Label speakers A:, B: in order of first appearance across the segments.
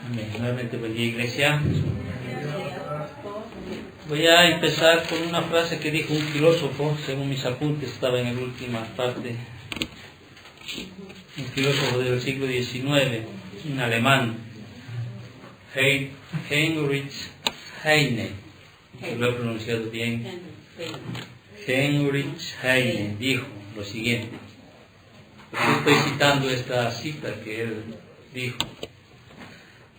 A: Amén. Nuevamente, buen día, iglesia. Voy a empezar con una frase que dijo un filósofo, según mis apuntes, estaba en la última parte. Un filósofo del siglo XIX, un alemán, Heinrich Heine, lo he pronunciado bien. Heinrich Heine dijo lo siguiente. Estoy citando esta cita que él dijo,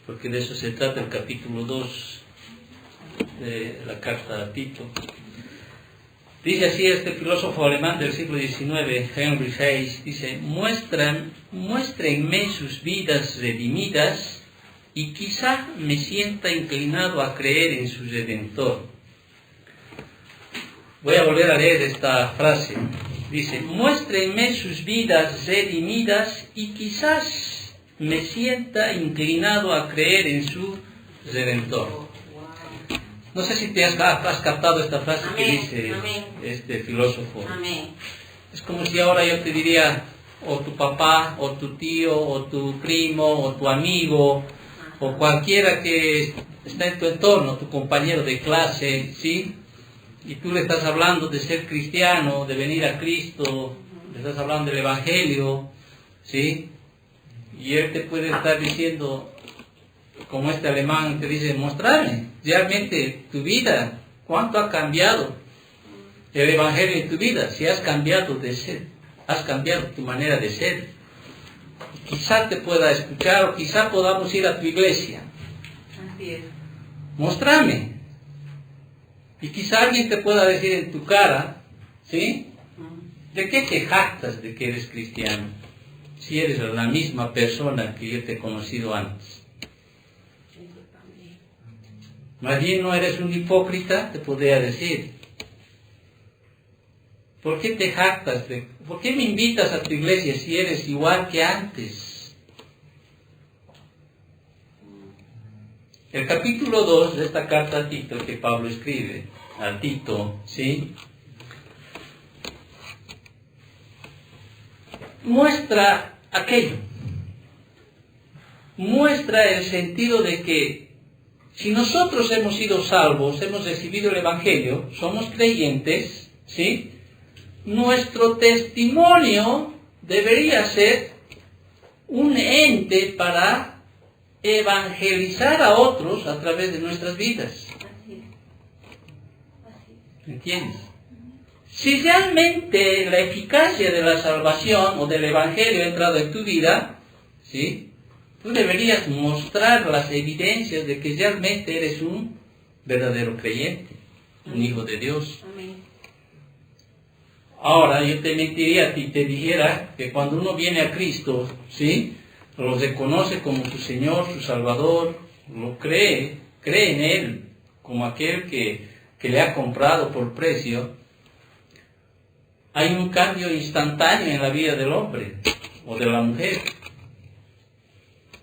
A: porque de eso se trata el capítulo 2 de la carta a Tito. Dice así este filósofo alemán del siglo XIX, Heinrich Heine, dice: muéstrenme sus vidas redimidas y quizá me sienta inclinado a creer en su Redentor. Voy a volver a leer esta frase. Dice: muéstrenme sus vidas redimidas y quizás me sienta inclinado a creer en su Redentor. No sé si te has captado esta frase. Amén, que dice este filósofo. Amén. Es como si ahora yo te diría, o tu papá, o tu tío, o tu primo, o tu amigo, o cualquiera que está en tu entorno, tu compañero de clase, ¿sí? Y tú le estás hablando de ser cristiano, de venir a Cristo, le estás hablando del Evangelio, ¿sí? Y él te puede estar diciendo, como este alemán te dice: mostrarme realmente tu vida, cuánto ha cambiado el Evangelio en tu vida, si has cambiado de ser, has cambiado tu manera de ser. Quizá te pueda escuchar, o quizá podamos ir a tu iglesia. Así es. Mostrarme. Y quizá alguien te pueda decir en tu cara, ¿sí? ¿De qué te jactas de que eres cristiano? Si eres la misma persona que yo te he conocido antes. Más bien no eres un hipócrita, te podría decir. ¿Por qué te jactas? ¿Por qué me invitas a tu iglesia si eres igual que antes? El capítulo 2 de esta carta a Tito que Pablo escribe a Tito, ¿sí? Muestra aquello. Muestra el sentido de que si nosotros hemos sido salvos, hemos recibido el Evangelio, somos creyentes, ¿sí? Nuestro testimonio debería ser un ente para evangelizar a otros a través de nuestras vidas. ¿Entiendes? Si realmente la eficacia de la salvación o del Evangelio ha entrado en tu vida, ¿sí? Tú deberías mostrar las evidencias de que realmente eres un verdadero creyente, un hijo de Dios. Amén. Ahora, yo te mentiría a ti, te dijera que cuando uno viene a Cristo, ¿sí? Lo reconoce como su Señor, su Salvador, lo cree en Él como aquel que le ha comprado por precio. Hay un cambio instantáneo en la vida del hombre o de la mujer.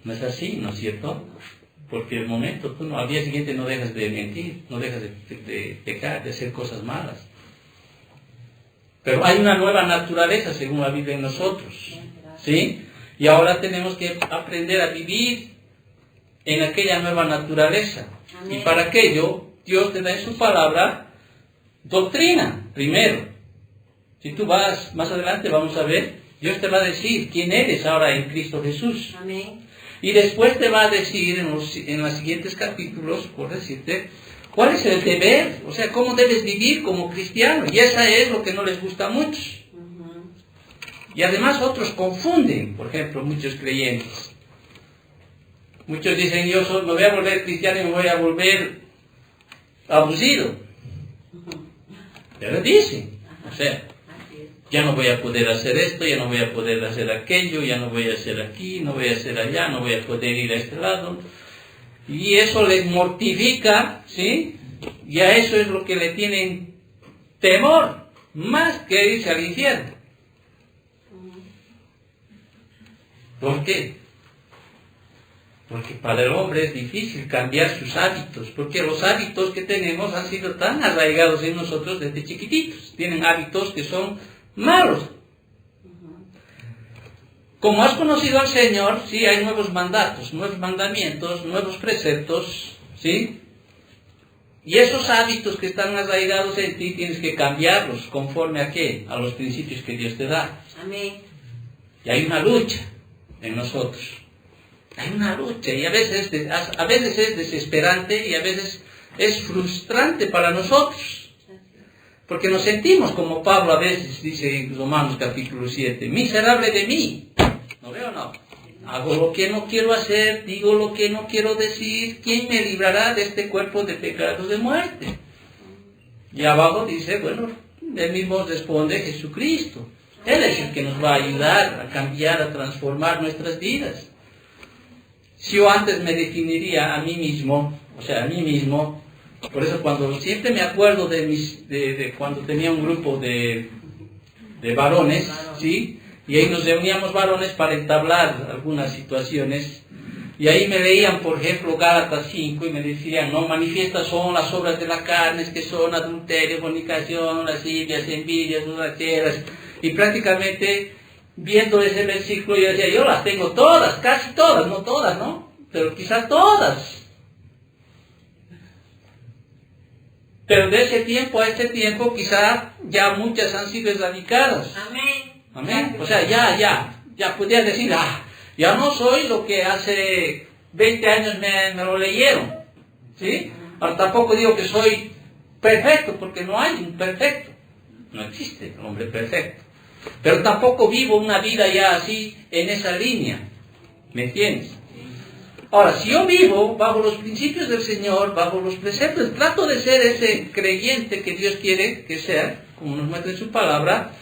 A: No es así, ¿no es cierto? Porque el momento, tú al día siguiente no dejas de mentir, no dejas de pecar, de hacer cosas malas. Pero hay una nueva naturaleza según la Biblia en nosotros, ¿sí? Y ahora tenemos que aprender a vivir en aquella nueva naturaleza. Amén. Y para aquello, Dios te da en su palabra doctrina, primero. Si tú vas, más adelante vamos a ver, Dios te va a decir quién eres ahora en Cristo Jesús. Amén. Y después te va a decir en los siguientes capítulos, por decirte, cuál es el deber, o sea, cómo debes vivir como cristiano. Y eso es lo que no les gusta a muchos. Y además otros confunden, por ejemplo, muchos creyentes. Muchos dicen: yo me voy a volver cristiano y me voy a volver abusido. Pero dicen, o sea, ya no voy a poder hacer esto, ya no voy a poder hacer aquello, ya no voy a hacer aquí, no voy a hacer allá, no voy a poder ir a este lado. Y eso les mortifica, ¿sí? Y a eso es lo que le tienen temor, más que irse al infierno. ¿Por qué? Porque para el hombre es difícil cambiar sus hábitos, porque los hábitos que tenemos han sido tan arraigados en nosotros desde chiquititos. Tienen hábitos que son malos. como has conocido al Señor, sí, hay nuevos mandatos, nuevos mandamientos, nuevos preceptos, ¿sí? Y esos hábitos que están arraigados en ti tienes que cambiarlos conforme a qué, a los principios que Dios te da.
B: Amén.
A: Y hay una lucha en nosotros. Hay una lucha y a veces es desesperante y a veces es frustrante para nosotros. Porque nos sentimos como Pablo a veces dice en Romanos capítulo 7, miserable de mí. ¿No veo o no? Hago lo que no quiero hacer, digo lo que no quiero decir. ¿Quién me librará de este cuerpo de pecados de muerte? Y abajo dice, bueno, él mismo responde Jesucristo. Él es el que nos va a ayudar a cambiar, a transformar nuestras vidas. Si yo antes me definiría a mí mismo, por eso cuando siempre me acuerdo de cuando tenía un grupo de varones, ¿sí? Y ahí nos reuníamos varones para entablar algunas situaciones. Y ahí me leían, por ejemplo, Gálatas 5 y me decían, no, manifiestas son las obras de la carne, que son adulterio, fornicación, lascivias, envidias, borracheras. Y prácticamente, viendo ese versículo, yo decía, yo las tengo todas, casi todas, no todas, ¿no? Pero quizás todas. Pero de ese tiempo a este tiempo, quizás ya muchas han sido erradicadas.
B: Amén.
A: Amén. O sea, ya podía decir, ya no soy lo que hace 20 años me lo leyeron. ¿Sí? Ahora tampoco digo que soy perfecto, porque no hay un perfecto. No existe el hombre perfecto. Pero tampoco vivo una vida ya así, en esa línea. ¿Me entiendes? Ahora, si yo vivo bajo los principios del Señor, bajo los preceptos, trato de ser ese creyente que Dios quiere que sea, como nos muestra en su palabra,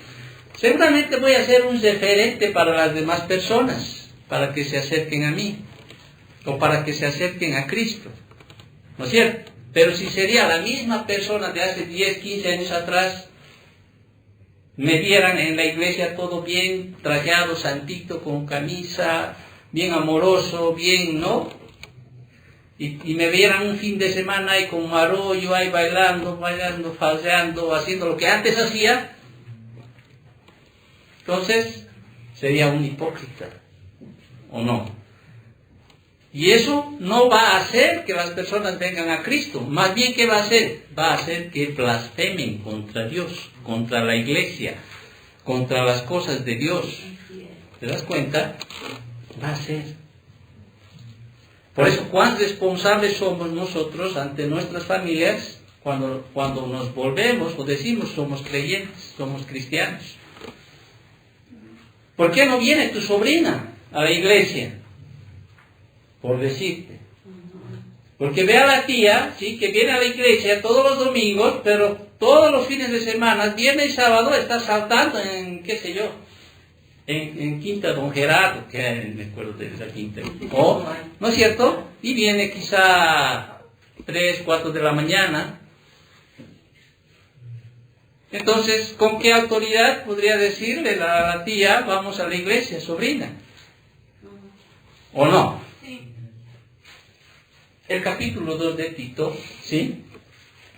A: seguramente voy a ser un referente para las demás personas, para que se acerquen a mí, o para que se acerquen a Cristo. ¿No es cierto? Pero si sería la misma persona de hace 10, 15 años atrás, me vieran en la iglesia todo bien trajeado, santito, con camisa, bien amoroso, bien, ¿no? Y me vieran un fin de semana ahí con marollo, ahí bailando, falseando, haciendo lo que antes hacía, entonces sería un hipócrita, ¿o no? Y eso no va a hacer que las personas vengan a Cristo. Más bien, ¿qué va a hacer? Va a hacer que blasfemen contra Dios, contra la iglesia, contra las cosas de Dios. ¿Te das cuenta? Va a ser. Por eso, ¿cuán responsables somos nosotros ante nuestras familias cuando nos volvemos o decimos somos creyentes, somos cristianos? ¿Por qué no viene tu sobrina a la iglesia? Por decirte. Porque ve a la tía, ¿sí? Que viene a la iglesia todos los domingos, pero todos los fines de semana, viernes y sábado, está saltando en, qué sé yo, en Quinta Don Gerardo, que me acuerdo de esa quinta. ¿No es cierto? Y viene quizá 3, 4 de la mañana. Entonces, ¿con qué autoridad podría decirle a la tía, vamos a la iglesia, sobrina? ¿O no? El capítulo 2 de Tito, ¿sí?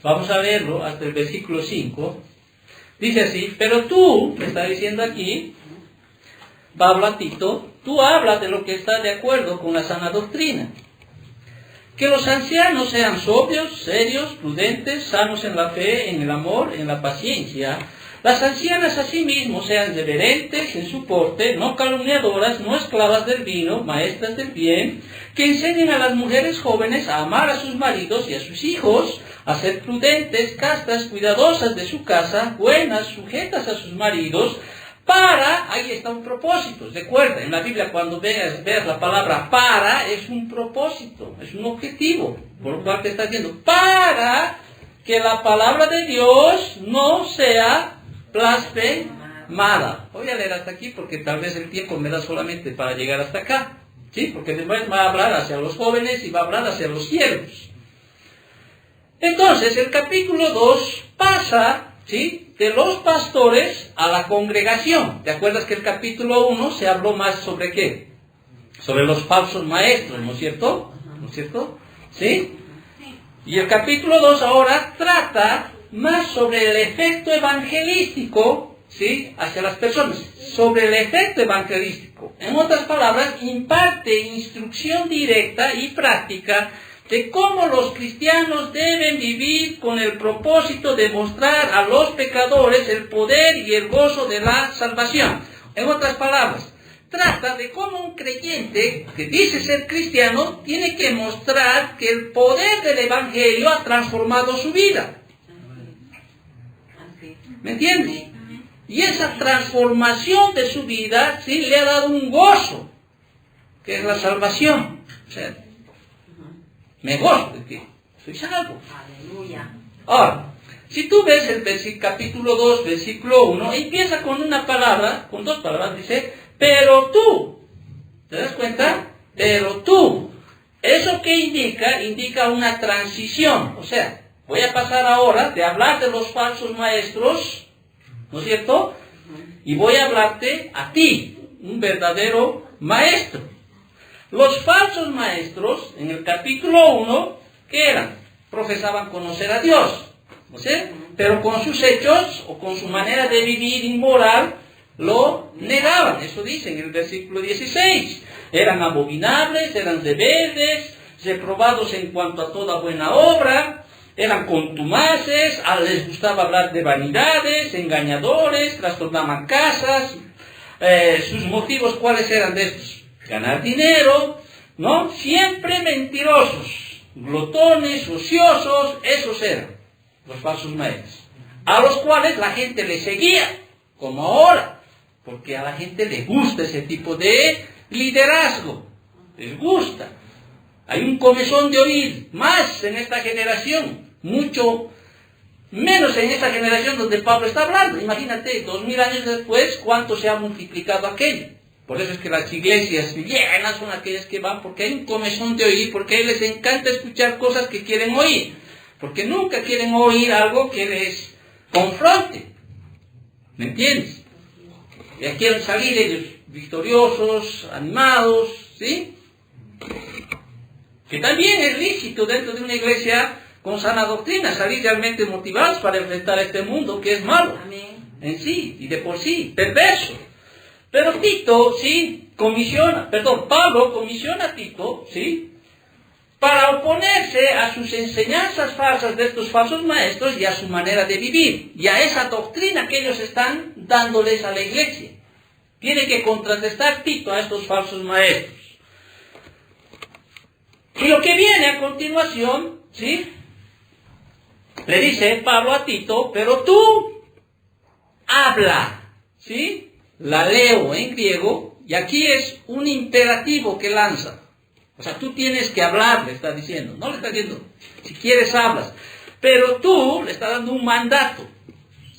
A: Vamos a verlo hasta el versículo 5. Dice así, pero tú, me está diciendo aquí, Pablo a Tito, tú hablas de lo que está de acuerdo con la sana doctrina. Que los ancianos sean sobrios, serios, prudentes, sanos en la fe, en el amor, en la paciencia. Las ancianas asimismo sean reverentes en su porte, no calumniadoras, no esclavas del vino, maestras del bien, que enseñen a las mujeres jóvenes a amar a sus maridos y a sus hijos, a ser prudentes, castas, cuidadosas de su casa, buenas, sujetas a sus maridos, ahí está un propósito. Recuerda, en la Biblia cuando veas la palabra para, es un propósito, es un objetivo, por lo cual te está diciendo, para que la palabra de Dios no sea blasfemada. Voy a leer hasta aquí porque tal vez el tiempo me da solamente para llegar hasta acá, ¿sí? Porque después va a hablar hacia los jóvenes y va a hablar hacia los siervos. Entonces, el capítulo 2 pasa, ¿sí?, de los pastores a la congregación. ¿Te acuerdas que el capítulo 1 se habló más sobre qué? Sobre los falsos maestros, ¿no es cierto? ¿No es cierto? ¿Sí? Y el capítulo 2 ahora trata más sobre el efecto evangelístico ¿sí?, hacia las personas, sobre el efecto evangelístico. En otras palabras, imparte instrucción directa y práctica de cómo los cristianos deben vivir con el propósito de mostrar a los pecadores el poder y el gozo de la salvación. En otras palabras, trata de cómo un creyente que dice ser cristiano tiene que mostrar que el poder del evangelio ha transformado su vida. ¿Me entiendes? Y esa transformación de su vida, sí, le ha dado un gozo, que es la salvación. O sea, me gozo de que soy salvo.
B: Aleluya.
A: Ahora, si tú ves el capítulo 2, versículo 1, empieza con una palabra, con dos palabras, dice, pero tú. ¿Te das cuenta? Pero tú. ¿Eso qué indica? Indica una transición. O sea, voy a pasar ahora de hablar de los falsos maestros, ¿no es cierto? Y voy a hablarte a ti, un verdadero maestro. Los falsos maestros, en el capítulo 1, ¿qué eran? Profesaban conocer a Dios, ¿no sé? Pero con sus hechos o con su manera de vivir inmoral, lo negaban. Eso dice en el versículo 16. Eran abominables, eran rebeldes, reprobados en cuanto a toda buena obra, eran contumaces, les gustaba hablar de vanidades, engañadores, trastornaban casas. Sus motivos, ¿cuáles eran de estos? Ganar dinero, ¿no? Siempre mentirosos, glotones, ociosos, esos eran los falsos maestros, a los cuales la gente les seguía, como ahora, porque a la gente le gusta ese tipo de liderazgo, les gusta. Hay un comezón de oír, más en esta generación, mucho menos en esta generación donde Pablo está hablando. Imagínate, 2000 años después, cuánto se ha multiplicado aquello. Por eso es que las iglesias llenas son aquellas que van, porque hay un comezón de oír, porque a ellos les encanta escuchar cosas que quieren oír, porque nunca quieren oír algo que les confronte. ¿Me entiendes? Ya quieren salir ellos victoriosos, animados, ¿sí? Que también es lícito dentro de una iglesia con sana doctrina, salir realmente motivados para enfrentar este mundo que es malo.
B: Amén.
A: En sí, y de por sí, perverso. Pero Tito, sí, Pablo comisiona a Tito, sí, para oponerse a sus enseñanzas falsas de estos falsos maestros y a su manera de vivir, y a esa doctrina que ellos están dándoles a la iglesia. Tiene que contrarrestar Tito a estos falsos maestros. Y lo que viene a continuación, ¿sí? Le dice Pablo a Tito, pero tú habla, ¿sí? La leo en griego, y aquí es un imperativo que lanza. O sea, tú tienes que hablar, le está diciendo. No le está diciendo, si quieres hablas. Pero tú le está dando un mandato.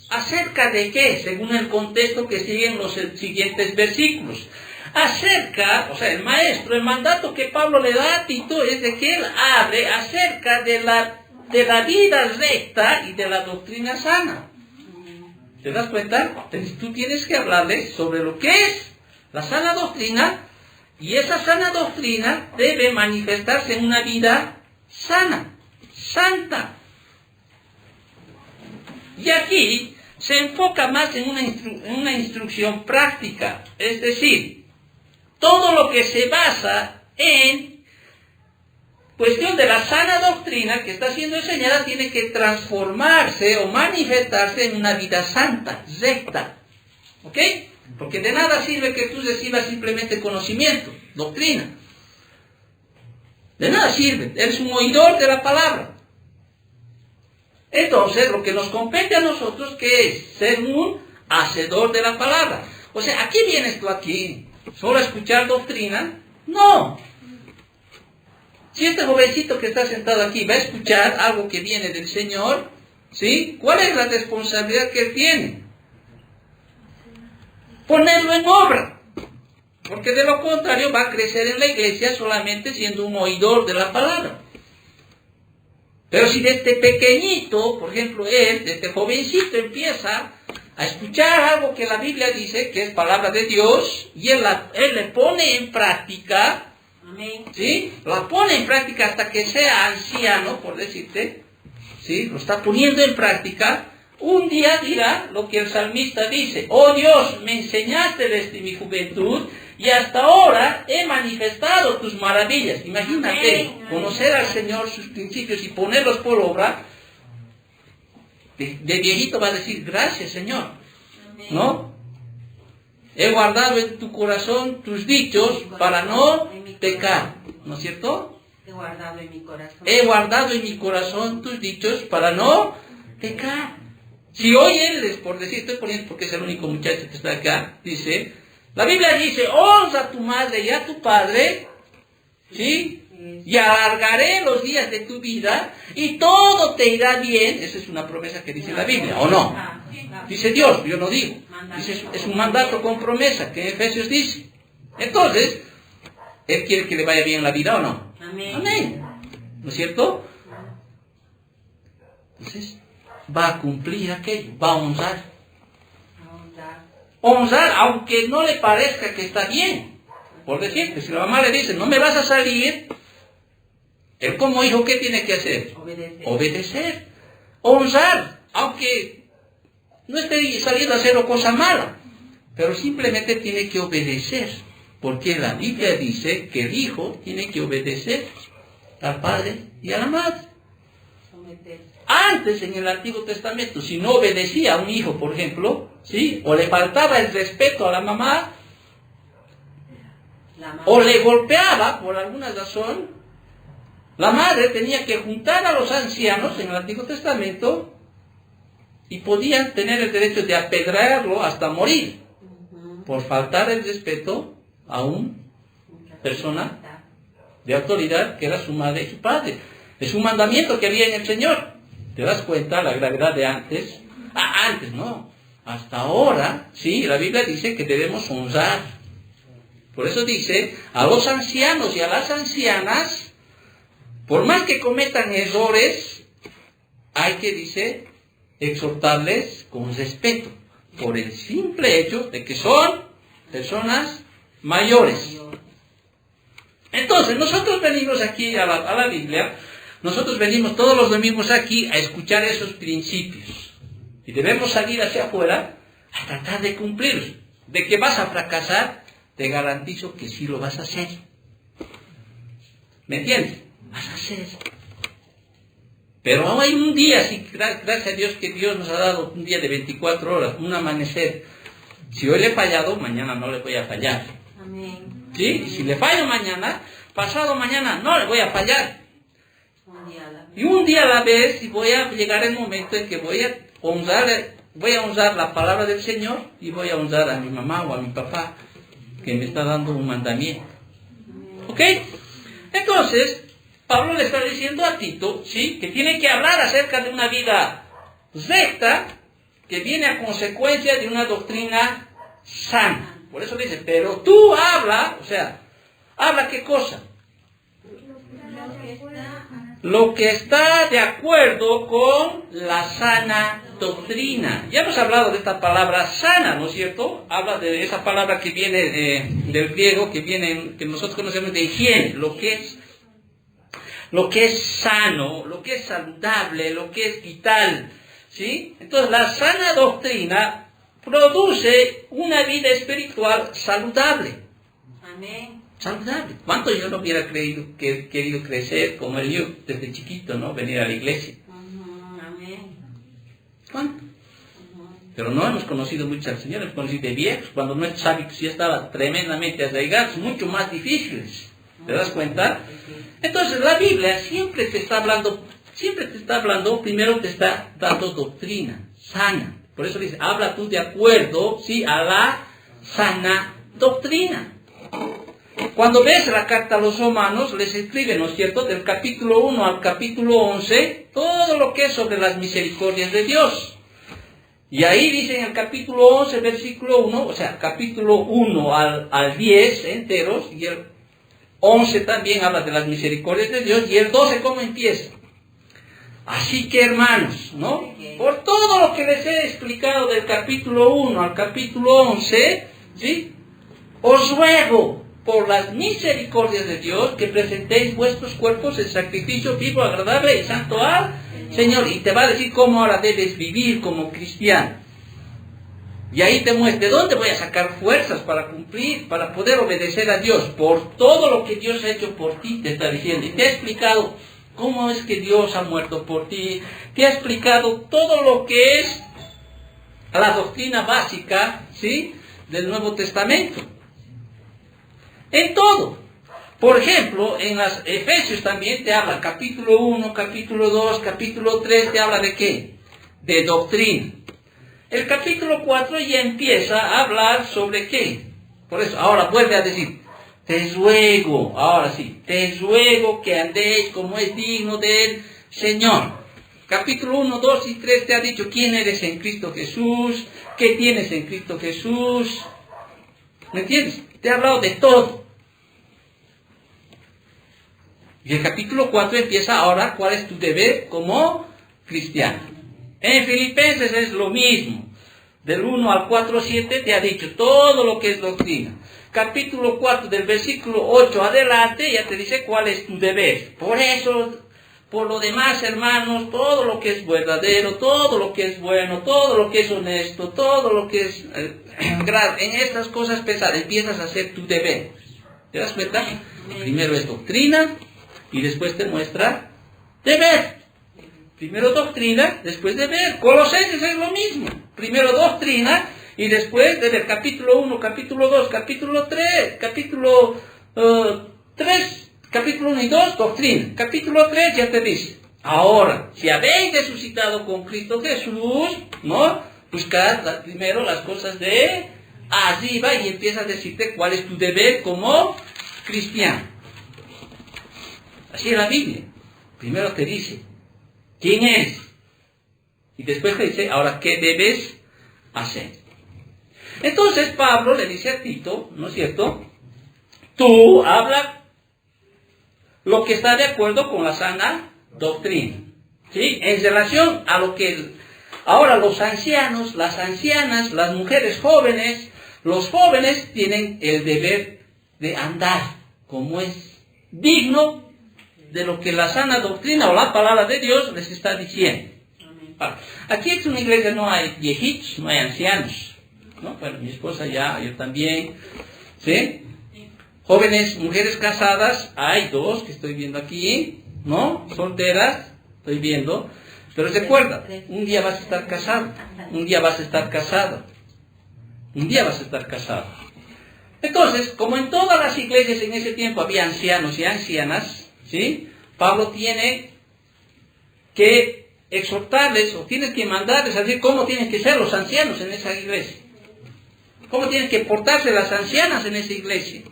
A: ¿Acerca de qué? Según el contexto que siguen los siguientes versículos. Acerca, o sea, el mandato que Pablo le da a Tito es de que él hable acerca de la vida recta y de la doctrina sana. ¿Te das cuenta? Entonces, tú tienes que hablarles sobre lo que es la sana doctrina, y esa sana doctrina debe manifestarse en una vida sana, santa. Y aquí se enfoca más en una instrucción práctica, es decir, todo lo que se basa en cuestión de la sana doctrina que está siendo enseñada tiene que transformarse o manifestarse en una vida santa, recta. ¿Ok? Porque de nada sirve que tú recibas simplemente conocimiento, doctrina. De nada sirve, eres un oidor de la palabra. Entonces, lo que nos compete a nosotros, ¿qué es? Ser un hacedor de la palabra. O sea, ¿aquí vienes tú aquí? ¿Solo a escuchar doctrina? No. Si este jovencito que está sentado aquí va a escuchar algo que viene del Señor, ¿sí? ¿Cuál es la responsabilidad que él tiene? Ponerlo en obra. Porque de lo contrario va a crecer en la iglesia solamente siendo un oidor de la palabra. Pero si desde pequeñito, por ejemplo, desde jovencito empieza a escuchar algo que la Biblia dice, que es palabra de Dios, y él le pone en práctica, ¿sí? La pone en práctica hasta que sea anciano, por decirte, ¿sí? Lo está poniendo en práctica, un día dirá lo que el salmista dice: oh Dios, me enseñaste desde mi juventud y hasta ahora he manifestado tus maravillas. Imagínate, conocer al Señor, sus principios y ponerlos por obra. De viejito va a decir: gracias, Señor, ¿no? He guardado en tu corazón tus dichos para no pecar, ¿no es cierto?
B: He guardado en mi corazón.
A: He guardado en mi corazón tus dichos para no pecar. Si hoy eres, por decir, estoy poniendo porque es el único muchacho que está acá, dice, la Biblia dice: honra a tu madre y a tu padre, ¿sí? Y alargaré los días de tu vida y todo te irá bien. Esa es una promesa que dice la Biblia, ¿o no? Dice Dios, yo no digo. Dice, es un mandato con promesa que en Efesios dice. Entonces, Él quiere que le vaya bien la vida, ¿o no?
B: Amén.
A: Amén. ¿No es cierto? Entonces, va a cumplir aquello, va a honrar. Honrar, aunque no le parezca que está bien. Por decirte, si la mamá le dice: no me vas a salir, él como hijo, ¿qué tiene que hacer?
B: Obedecer.
A: Obedecer. Honrar, aunque no esté saliendo a hacer cosa mala, pero simplemente tiene que obedecer, porque la Biblia dice que el hijo tiene que obedecer al padre y a la madre. Antes, en el Antiguo Testamento, si no obedecía a un hijo, por ejemplo, ¿sí?, o le faltaba el respeto a la mamá, o le golpeaba por alguna razón, la madre tenía que juntar a los ancianos en el Antiguo Testamento y podían tener el derecho de apedrearlo hasta morir por faltar el respeto a una persona de autoridad que era su madre y su padre. Es un mandamiento que había en el Señor. ¿Te das cuenta la gravedad de antes? Antes no. Hasta ahora, sí, la Biblia dice que debemos honrar. Por eso dice: a los ancianos y a las ancianas, por más que cometan errores, hay que, dice, exhortarles con respeto, por el simple hecho de que son personas mayores. Entonces, nosotros venimos aquí a la Biblia, nosotros venimos todos los domingos aquí a escuchar esos principios. Y debemos salir hacia afuera a tratar de cumplirlos. ¿De que vas a fracasar? Te garantizo que sí lo vas a hacer. ¿Me entiendes? Vas a hacer. Pero hay un día, sí, gracias a Dios que Dios nos ha dado un día de 24 horas, un amanecer. Si hoy le he fallado, mañana no le voy a fallar.
B: Amén.
A: ¿Sí? Y si le fallo mañana, pasado mañana no le voy a fallar. Y un día a la vez, y voy a llegar el momento en que voy a honrar la palabra del Señor y voy a honrar a mi mamá o a mi papá que me está dando un mandamiento. ¿Ok? Entonces, Pablo le está diciendo a Tito, ¿sí?, que tiene que hablar acerca de una vida recta que viene a consecuencia de una doctrina sana. Por eso dice: pero tú habla, o sea, ¿habla qué cosa? Lo que está de acuerdo con la sana doctrina. Ya hemos hablado de esta palabra sana, ¿no es cierto? Habla de esa palabra que viene del griego, que nosotros conocemos de higiene, lo que es sano, lo que es saludable, lo que es vital, ¿sí? Entonces, la sana doctrina produce una vida espiritual saludable.
B: Amén.
A: Saludable. ¿Cuánto yo no hubiera querido crecer como yo desde chiquito, ¿no? Venir a la iglesia.
B: Amén.
A: ¿Cuánto? Pero no hemos conocido mucho al Señor, hemos conocido de viejos, cuando nuestros hábitos ya estaban tremendamente arraigados, mucho más difíciles. ¿Te das cuenta? Entonces, la Biblia siempre te está hablando, primero te está dando doctrina sana. Por eso dice: habla tú de acuerdo, ¿sí?, a la sana doctrina. Cuando ves la carta a los romanos, les escribe, ¿no es cierto?, del capítulo 1 al capítulo 11, todo lo que es sobre las misericordias de Dios. Y ahí dice en el capítulo 11, versículo 1, o sea, capítulo 1 al 10 enteros, y el 11 también habla de las misericordias de Dios, y el 12, ¿cómo empieza? Así que, hermanos, ¿no?, por todo lo que les he explicado del capítulo 1 al capítulo 11, ¿sí?, os ruego, por las misericordias de Dios, que presentéis vuestros cuerpos en sacrificio vivo, agradable y santo al Señor, y te va a decir cómo ahora debes vivir como cristiano. Y ahí te muestra, ¿de dónde voy a sacar fuerzas para cumplir, para poder obedecer a Dios? Por todo lo que Dios ha hecho por ti, te está diciendo. Y te ha explicado cómo es que Dios ha muerto por ti. Te ha explicado todo lo que es la doctrina básica, ¿sí?, del Nuevo Testamento. En todo. Por ejemplo, en las Efesios también te habla, capítulo 1, capítulo 2, capítulo 3, te habla de ¿qué? De doctrina. El capítulo 4 ya empieza a hablar sobre ¿qué? Por eso, ahora vuelve a decir, te ruego, ahora sí, te ruego que andéis como es digno del Señor. Capítulo 1, 2 y 3 te ha dicho quién eres en Cristo Jesús, qué tienes en Cristo Jesús. ¿Me entiendes? Te ha hablado de todo. Y el capítulo 4 empieza ahora, ¿cuál es tu deber como cristiano? En Filipenses es lo mismo. Del 1 al 4, 7 te ha dicho todo lo que es doctrina. Capítulo 4 del versículo 8 adelante ya te dice cuál es tu deber. Por eso, por lo demás, hermanos, todo lo que es verdadero, todo lo que es bueno, todo lo que es honesto, todo lo que es grave, en estas cosas pesadas empiezas a hacer tu deber. ¿Te das cuenta? Primero es doctrina y después te muestra deber. Primero doctrina, después deber. Colosenses es lo mismo. Primero doctrina y después deber. Capítulo 1, capítulo 2, capítulo 3, capítulo 3, capítulo 1 y 2, doctrina. Capítulo 3 ya te dice, ahora, si habéis resucitado con Cristo Jesús, ¿no? Buscad primero las cosas de arriba y empieza a decirte cuál es tu deber como cristiano. Así es la Biblia. Primero te dice quién eres. Y después te dice, ahora, ¿qué debes hacer? Entonces Pablo le dice a Tito, ¿no es cierto? Tú habla lo que está de acuerdo con la sana doctrina. ¿Sí? En relación a lo que ahora los ancianos, las ancianas, las mujeres jóvenes, los jóvenes tienen el deber de andar como es digno de lo que la sana doctrina o la palabra de Dios les está diciendo. Aquí es una iglesia, no hay viejitos, no hay ancianos, ¿no? Bueno, mi esposa ya, yo también, ¿sí? Jóvenes, mujeres casadas, hay dos que estoy viendo aquí, ¿no? Solteras, estoy viendo, pero recuerda, un día vas a estar casado, un día vas a estar casado, un día vas a estar casado. Entonces, como en todas las iglesias en ese tiempo había ancianos y ancianas, ¿sí? Pablo tiene que exhortarles o tiene que mandarles a decir cómo tienen que ser los ancianos en esa iglesia. Cómo tienen que portarse las ancianas en esa iglesia.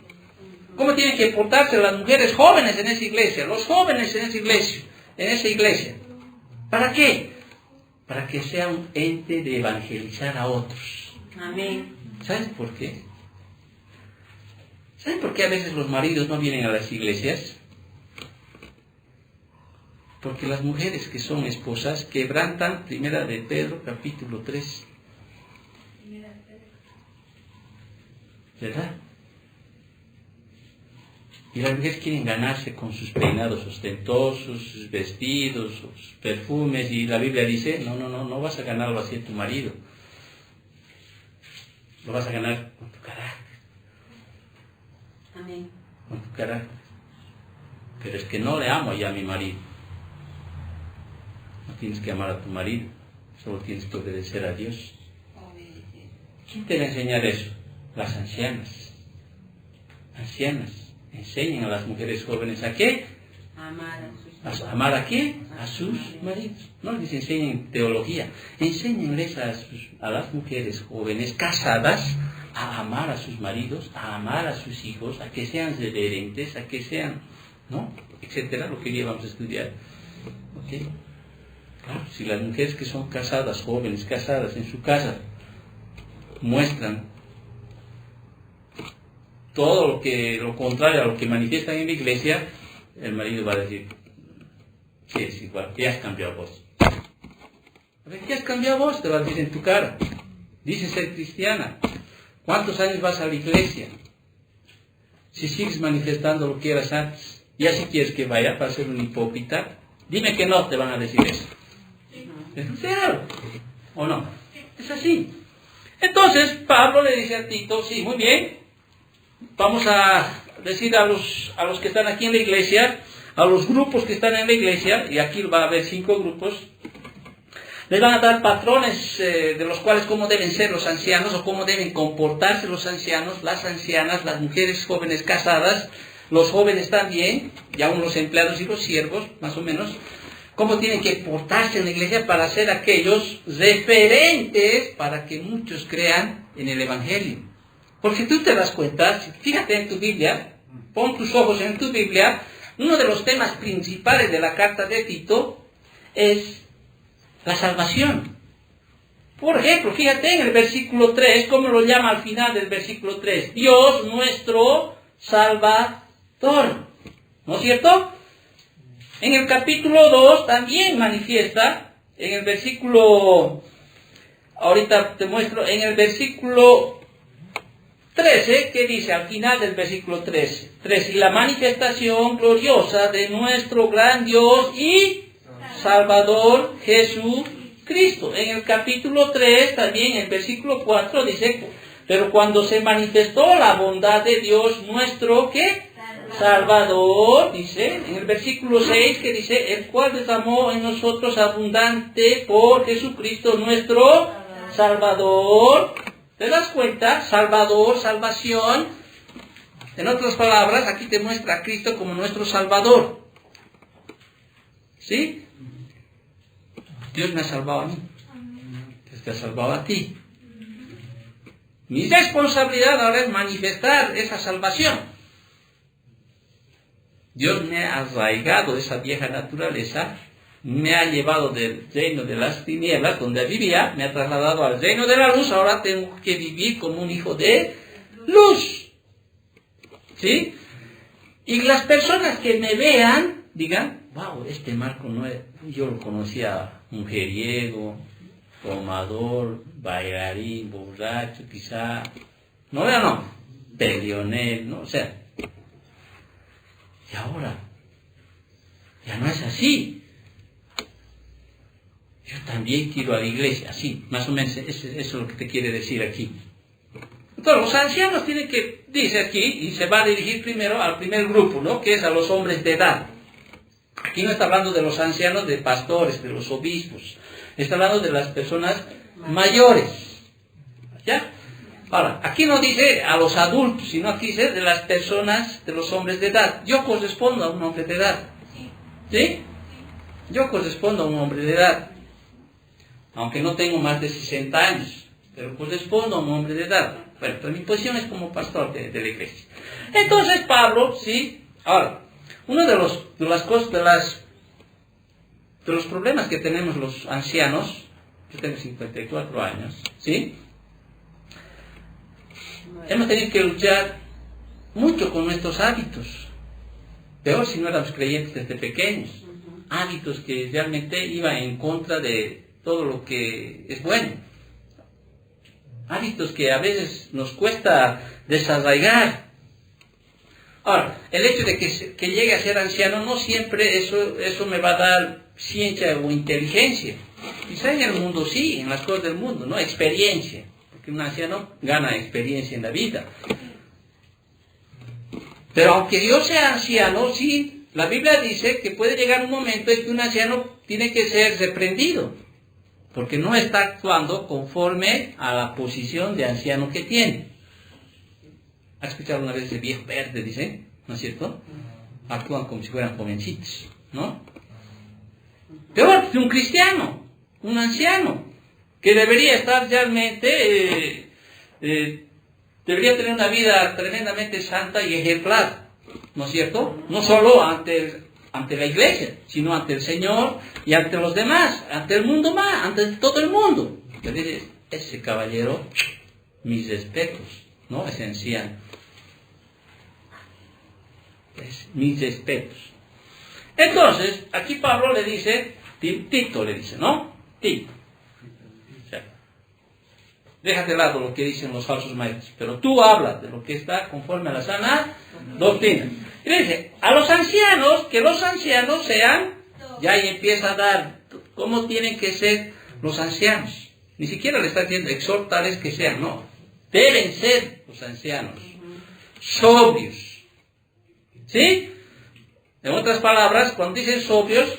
A: Cómo tienen que portarse las mujeres jóvenes en esa iglesia. Los jóvenes en esa iglesia. ¿Para qué? Para que sea un ente de evangelizar a otros.
B: Amén.
A: ¿Sabes por qué? ¿Saben por qué a veces los maridos no vienen a las iglesias? Porque las mujeres que son esposas quebrantan, primera de Pedro, capítulo 3. ¿Verdad? Y las mujeres quieren ganarse con sus peinados ostentosos, sus vestidos, sus perfumes, y la Biblia dice, no vas a ganarlo así a tu marido. Lo vas a ganar con tu carácter.
B: Amén.
A: Con tu carácter. Pero es que no le amo ya a mi marido. No tienes que amar a tu marido, solo tienes que obedecer a Dios. ¿Quién te va a enseñar eso? Las ancianas. Ancianas. Enseñen a las mujeres jóvenes ¿a qué? ¿Amar a qué? A sus maridos. No les enseñen teología. Enséñenles a las mujeres jóvenes casadas a amar a sus maridos, a amar a sus hijos, a que sean reverentes, a que sean, ¿no? Etcétera, lo que hoy vamos a estudiar. ¿Ok? Claro, si las mujeres que son casadas, jóvenes casadas en su casa, muestran todo lo contrario a lo que manifiestan en la iglesia, el marido va a decir, sí, es igual, ¿qué has cambiado vos? A ver, ¿qué has cambiado vos? Te va a decir en tu cara. Dices ser cristiana. ¿Cuántos años vas a la iglesia? Si sigues manifestando lo que eras antes, ¿y así quieres que vaya para ser un hipócrita? Dime que no, te van a decir eso. esencial. ¿O no? Es así. Entonces, Pablo le dice a Tito, sí, muy bien, vamos a decir a los que están aquí en la iglesia, a los grupos que están en la iglesia, y aquí va a haber 5 grupos, les van a dar patrones de los cuales cómo deben ser los ancianos o cómo deben comportarse los ancianos, las ancianas, las mujeres jóvenes casadas, los jóvenes también, y aún los empleados y los siervos, más o menos, cómo tienen que portarse en la iglesia para ser aquellos referentes para que muchos crean en el Evangelio. Porque tú te das cuenta, fíjate en tu Biblia, pon tus ojos en tu Biblia, uno de los temas principales de la carta de Tito es la salvación. Por ejemplo, fíjate en el versículo 3, ¿cómo lo llama al final del versículo 3? Dios nuestro Salvador. ¿No es cierto? En el capítulo 2 también manifiesta, en el versículo, ahorita te muestro, en el versículo 13, ¿qué dice? Al final del versículo 13, y la manifestación gloriosa de nuestro gran Dios y Salvador Jesucristo. En el capítulo 3, también en el versículo 4 dice, pero cuando se manifestó la bondad de Dios nuestro, ¿qué? Salvador, dice, en el versículo 6, que dice, el cual derramó en nosotros abundante por Jesucristo nuestro Salvador. ¿Te das cuenta? Salvador, salvación. En otras palabras, aquí te muestra a Cristo como nuestro Salvador. ¿Sí? Dios me ha salvado a mí. Dios te ha salvado a ti. Mi responsabilidad ahora es manifestar esa salvación. Dios me ha arraigado de esa vieja naturaleza, me ha llevado del reino de las tinieblas, donde vivía, me ha trasladado al reino de la luz, ahora tengo que vivir como un hijo de luz. ¿Sí? Y las personas que me vean, digan, wow, este Marco no es, yo lo conocía mujeriego, tomador, bailarín, borracho, quizá, no, peleonel, ¿no? O sea, y ahora, ya no es así. Yo también quiero a la iglesia, así, más o menos, eso es lo que te quiere decir aquí. Entonces, los ancianos tienen que, dice aquí, y se va a dirigir primero al primer grupo, ¿no? Que es a los hombres de edad. Aquí no está hablando de los ancianos, de pastores, de los obispos. Está hablando de las personas mayores. ¿Ya? Ahora, aquí no dice a los adultos, sino aquí dice de las personas, de los hombres de edad. Yo correspondo a un hombre de edad. ¿Sí? Yo correspondo a un hombre de edad. Aunque no tengo más de 60 años, pero correspondo a un hombre de edad. Bueno, pero mi posición es como pastor de la iglesia. Entonces Pablo, ¿sí? Ahora, uno de los problemas que tenemos los ancianos, yo tengo 54 años, ¿sí? Hemos tenido que luchar mucho con nuestros hábitos. Peor si no éramos creyentes desde pequeños. Hábitos que realmente iban en contra de todo lo que es bueno. Hábitos que a veces nos cuesta desarraigar. Ahora, el hecho de que llegue a ser anciano, no siempre eso me va a dar ciencia o inteligencia. Quizá en el mundo sí, en las cosas del mundo, ¿no? Experiencia. Porque un anciano gana experiencia en la vida. Pero aunque yo sea anciano, sí, la Biblia dice que puede llegar un momento en que un anciano tiene que ser reprendido. Porque no está actuando conforme a la posición de anciano que tiene. ¿Has escuchado una vez ese viejo verde, dice? ¿No es cierto? Actúan como si fueran jovencitos, ¿no? Peor que un cristiano, un anciano, que debería estar realmente, debería tener una vida tremendamente santa y ejemplar, ¿no es cierto? No solo ante la iglesia, sino ante el Señor y ante los demás, ante el mundo más, ante todo el mundo. Yo diría, ese caballero, mis respetos, ¿no? Ese anciano. Mis respetos. Entonces, aquí Pablo le dice, Tito le dice, ¿no? Tito. O sea, deja de lado lo que dicen los falsos maestros, pero tú hablas de lo que está conforme a la sana doctrina. Y le dice, a los ancianos, que los ancianos sean, ya ahí empieza a dar cómo tienen que ser los ancianos. Ni siquiera le está diciendo exhortarles que sean, no. Deben ser los ancianos sobrios. ¿Sí? En otras palabras, cuando dicen sobrios,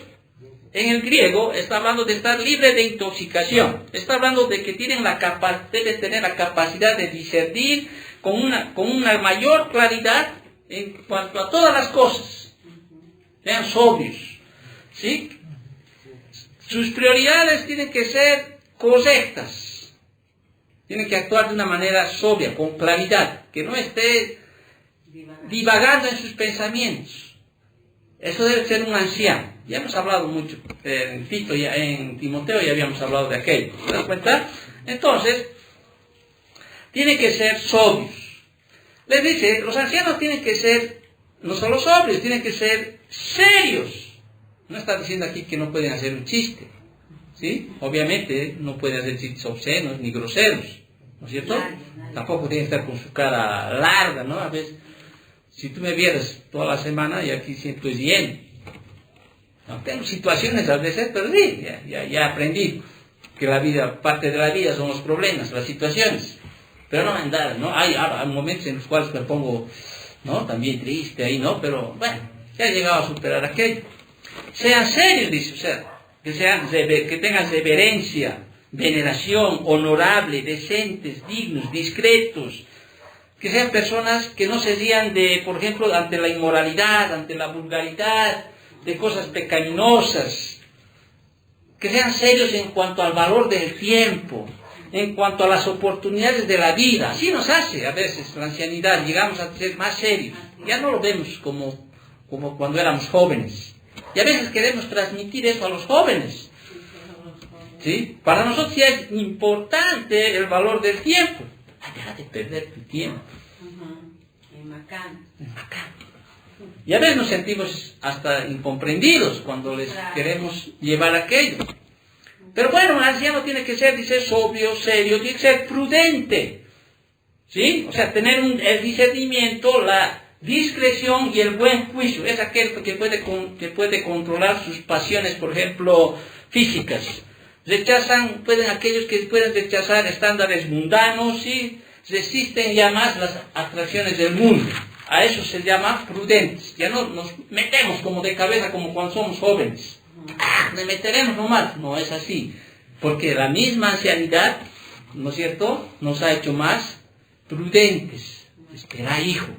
A: en el griego está hablando de estar libre de intoxicación. Está hablando de que deben tener la capacidad de discernir con una mayor claridad en cuanto a todas las cosas. Sean sobrios. ¿Sí? Sus prioridades tienen que ser correctas. Tienen que actuar de una manera sobria, con claridad, que no esté divagando en sus pensamientos. Eso debe ser un anciano. Ya hemos hablado mucho en Tito, en Timoteo ya habíamos hablado de aquello. ¿Se dan cuenta? Entonces, tienen que ser sobrios. Les dice, los ancianos tienen que ser, no solo sobrios, tienen que ser serios. No está diciendo aquí que no pueden hacer un chiste. ¿Sí? Obviamente no pueden hacer chistes obscenos ni groseros. ¿No es cierto? Tampoco tienen que estar con su cara larga, ¿no? A veces, si tú me vieras toda la semana y aquí siempre estoy lleno. No, tengo situaciones a veces, pero sí, ya aprendí que la vida, parte de la vida son los problemas, las situaciones. Pero no andar, ¿no? Hay momentos en los cuales me pongo, ¿no? También triste ahí, ¿no? Pero bueno, ya he llegado a superar aquello. Sean serios, dice, o sea, que tengan reverencia, veneración, honorable, decentes, dignos, discretos. Que sean personas que no se rían de, por ejemplo, ante la inmoralidad, ante la vulgaridad, de cosas pecaminosas. Que sean serios en cuanto al valor del tiempo, en cuanto a las oportunidades de la vida. Así nos hace a veces la ancianidad, llegamos a ser más serios. Ya no lo vemos como cuando éramos jóvenes. Y a veces queremos transmitir eso a los jóvenes. ¿Sí? Para nosotros sí es importante el valor del tiempo. Deja de perder tu tiempo. Y a veces nos sentimos hasta incomprendidos cuando les queremos llevar aquello. Pero bueno, un anciano tiene que ser, dice, sobrio, serio, tiene que ser prudente. ¿Sí? O sea, tener el discernimiento, la discreción y el buen juicio. Es aquel que puede controlar sus pasiones, por ejemplo, físicas. Aquellos que pueden rechazar estándares mundanos y resisten ya más las atracciones del mundo. A eso se llama prudentes. Ya no nos metemos como de cabeza como cuando somos jóvenes. Me meteremos nomás. No es así. Porque la misma ancianidad, ¿no es cierto?, nos ha hecho más prudentes. Espera, hijo.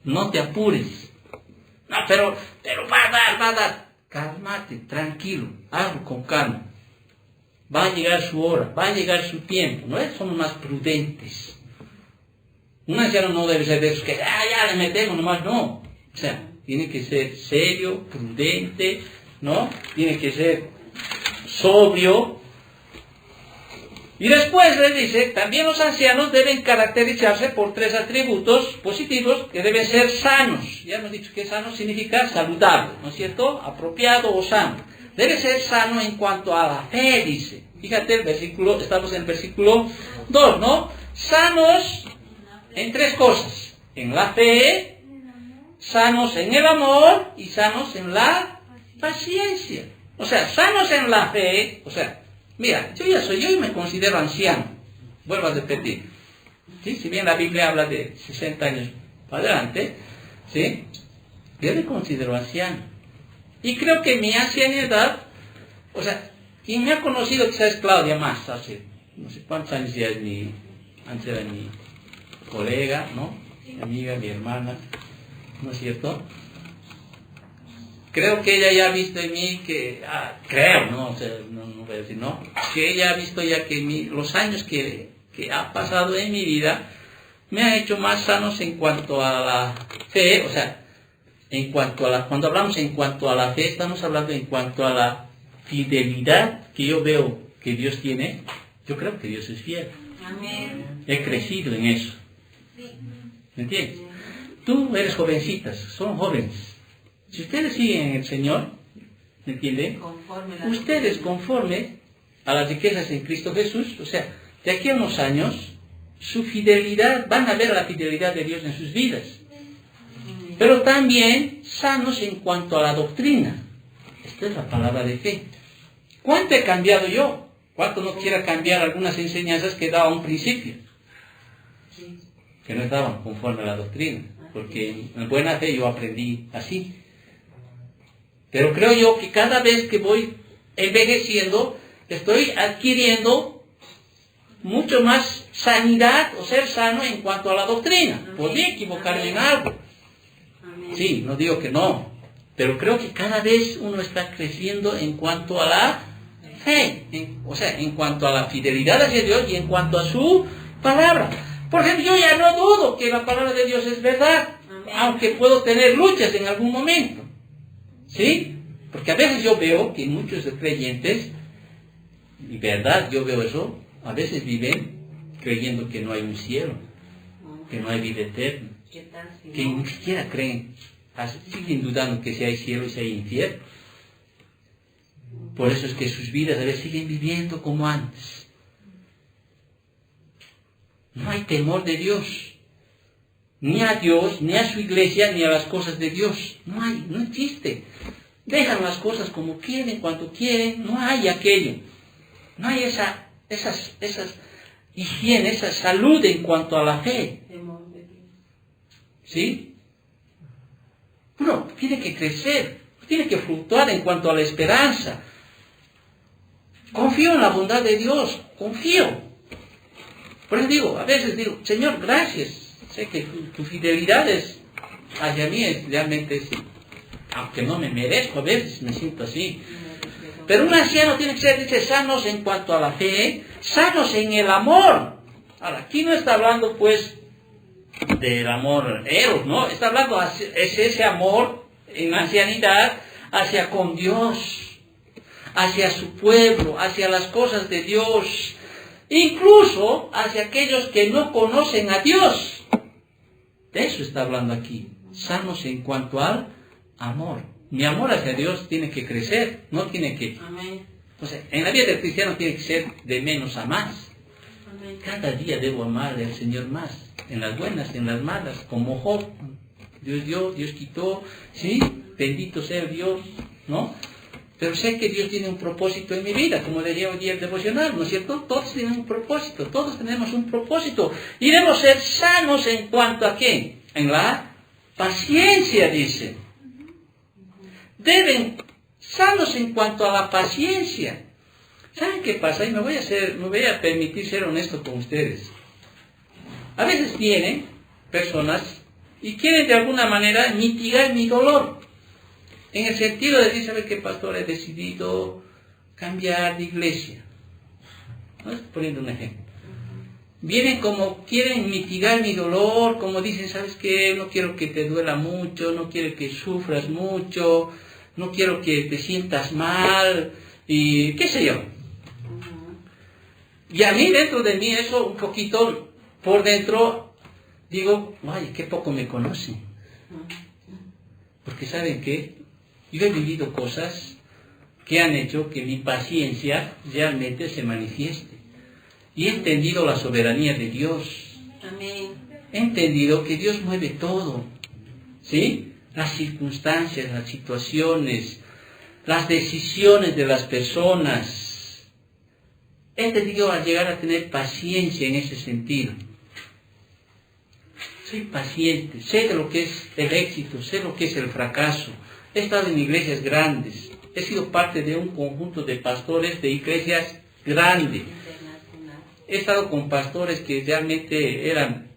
A: No te apures. No, pero va a dar. Cálmate, tranquilo, hazlo con calma. Va a llegar su hora, va a llegar su tiempo. ¿No es? Somos más prudentes. Un anciano no debe ser de esos que, ya le metemos nomás, no. O sea, tiene que ser serio, prudente, ¿no? Tiene que ser sobrio. Y después le dice, también los ancianos deben caracterizarse por 3 atributos positivos que deben ser sanos. Ya hemos dicho que sano significa saludable, ¿no es cierto? Apropiado o sano. Debe ser sano en cuanto a la fe, dice. Fíjate el versículo, estamos en el versículo 2, ¿no? Sanos en 3 cosas. En la fe, sanos en el amor y sanos en la paciencia. O sea, sanos en la fe, o sea, mira, yo y me considero anciano. Vuelvo a repetir. ¿Sí? Si bien la Biblia habla de 60 años para adelante, ¿sí?, yo me considero anciano. Y creo que mi ancianidad, o sea, quien me ha conocido quizás es Claudia más, hace no sé cuántos años ya antes era mi colega, ¿no? Mi amiga, mi hermana, ¿no es cierto? Creo que ella ya ha visto en mí que, creo, ¿no? O sea, no voy a decir no, que ella ha visto ya que los años que ha pasado en mi vida me ha hecho más sanos en cuanto a la fe, o sea, cuando hablamos en cuanto a la fe, estamos hablando en cuanto a la fidelidad que yo veo que Dios tiene. Yo creo que Dios es fiel. Amén. He crecido en eso. ¿Me entiendes? Tú eres jovencitas, son jóvenes. Si ustedes siguen en el Señor, ¿me entienden? Ustedes conforme a las riquezas en Cristo Jesús, o sea, de aquí a unos años, su fidelidad, van a ver la fidelidad de Dios en sus vidas. Pero también sanos en cuanto a la doctrina. Esta es la palabra de fe. ¿Cuánto he cambiado yo? ¿Cuánto no quiera cambiar algunas enseñanzas que daba a un principio?
B: Sí.
A: Que no estaban conforme a la doctrina. Porque en buena fe yo aprendí así. Pero creo yo que cada vez que voy envejeciendo, estoy adquiriendo mucho más sanidad o ser sano en cuanto a la doctrina.
B: Amén.
A: Podría equivocarme en
B: Amén.
A: algo.
B: Amén.
A: Sí, no digo que no. Pero creo que cada vez uno está creciendo en cuanto a la fe. O sea, en cuanto a la fidelidad hacia Dios y en cuanto a su palabra. Por ejemplo, yo ya no dudo que la palabra de Dios es verdad.
B: Amén.
A: Aunque puedo tener luchas en algún momento. ¿Sí? Porque a veces yo veo que muchos creyentes, y verdad, yo veo eso, a veces viven creyendo que no hay un cielo, que no hay vida eterna,
B: ¿Qué tal si
A: que
B: no?
A: ni siquiera creen, siguen dudando que si hay cielo y si hay infierno. Por eso es que sus vidas a veces siguen viviendo como antes. No hay temor de Dios, ni a Dios, ni a su iglesia, ni a las cosas de Dios. No hay, no existe. Dejan las cosas como quieren, cuando quieren, no hay aquello. No hay esas higiene, esa salud en cuanto a la fe.
B: Temor de Dios.
A: ¿Sí? Uno tiene que crecer, tiene que fluctuar en cuanto a la esperanza. Confío en la bondad de Dios, confío. Por eso digo, a veces digo, Señor, gracias. Sé que tu fidelidad hacia mí es realmente, aunque no me merezco, a veces me siento así. Pero un anciano tiene que ser, dice, sanos en cuanto a la fe, sanos en el amor. Ahora, aquí no está hablando, pues, del amor eros, ¿no? Está hablando, es ese amor en la ancianidad hacia con Dios, hacia su pueblo, hacia las cosas de Dios, incluso hacia aquellos que no conocen a Dios. De eso está hablando aquí, sanos en cuanto al amor. Mi amor hacia Dios tiene que crecer, no tiene que...
B: Amén.
A: Entonces, en la vida del cristiano tiene que ser de menos a más.
B: Amén.
A: Cada día debo amar al Señor más, en las buenas, en las malas, como Job. Dios dio, Dios quitó, ¿sí? Bendito sea Dios, ¿no? Pero sé que Dios tiene un propósito en mi vida, como decía hoy día el devocional, ¿no es cierto? Todos tienen un propósito, todos tenemos un propósito. Y debemos ser sanos en cuanto a ¿qué? En la paciencia, dice. Deben sanos en cuanto a la paciencia. ¿Saben qué pasa? Y me voy a permitir ser honesto con ustedes. A veces vienen personas y quieren de alguna manera mitigar mi dolor. En el sentido de decir, ¿sabe qué, pastor? He decidido cambiar de iglesia. ¿No? Estoy poniendo un ejemplo. Vienen como quieren mitigar mi dolor, como dicen, ¿sabes qué? No quiero que te duela mucho, no quiero que sufras mucho, no quiero que te sientas mal, y qué sé yo. Y a mí, dentro de mí, eso un poquito, por dentro, digo, ay, qué poco me conocen. Porque ¿saben qué? Yo he vivido cosas que han hecho que mi paciencia realmente se manifieste. Y he entendido la soberanía de Dios.
B: Amén.
A: He entendido que Dios mueve todo. ¿Sí? Las circunstancias, las situaciones, las decisiones de las personas. He entendido a llegar a tener paciencia en ese sentido. Soy paciente, sé de lo que es el éxito, sé lo que es el fracaso. He estado en iglesias grandes, he sido parte de un conjunto de pastores de iglesias grandes.
B: Internacional.
A: He estado con pastores que realmente eran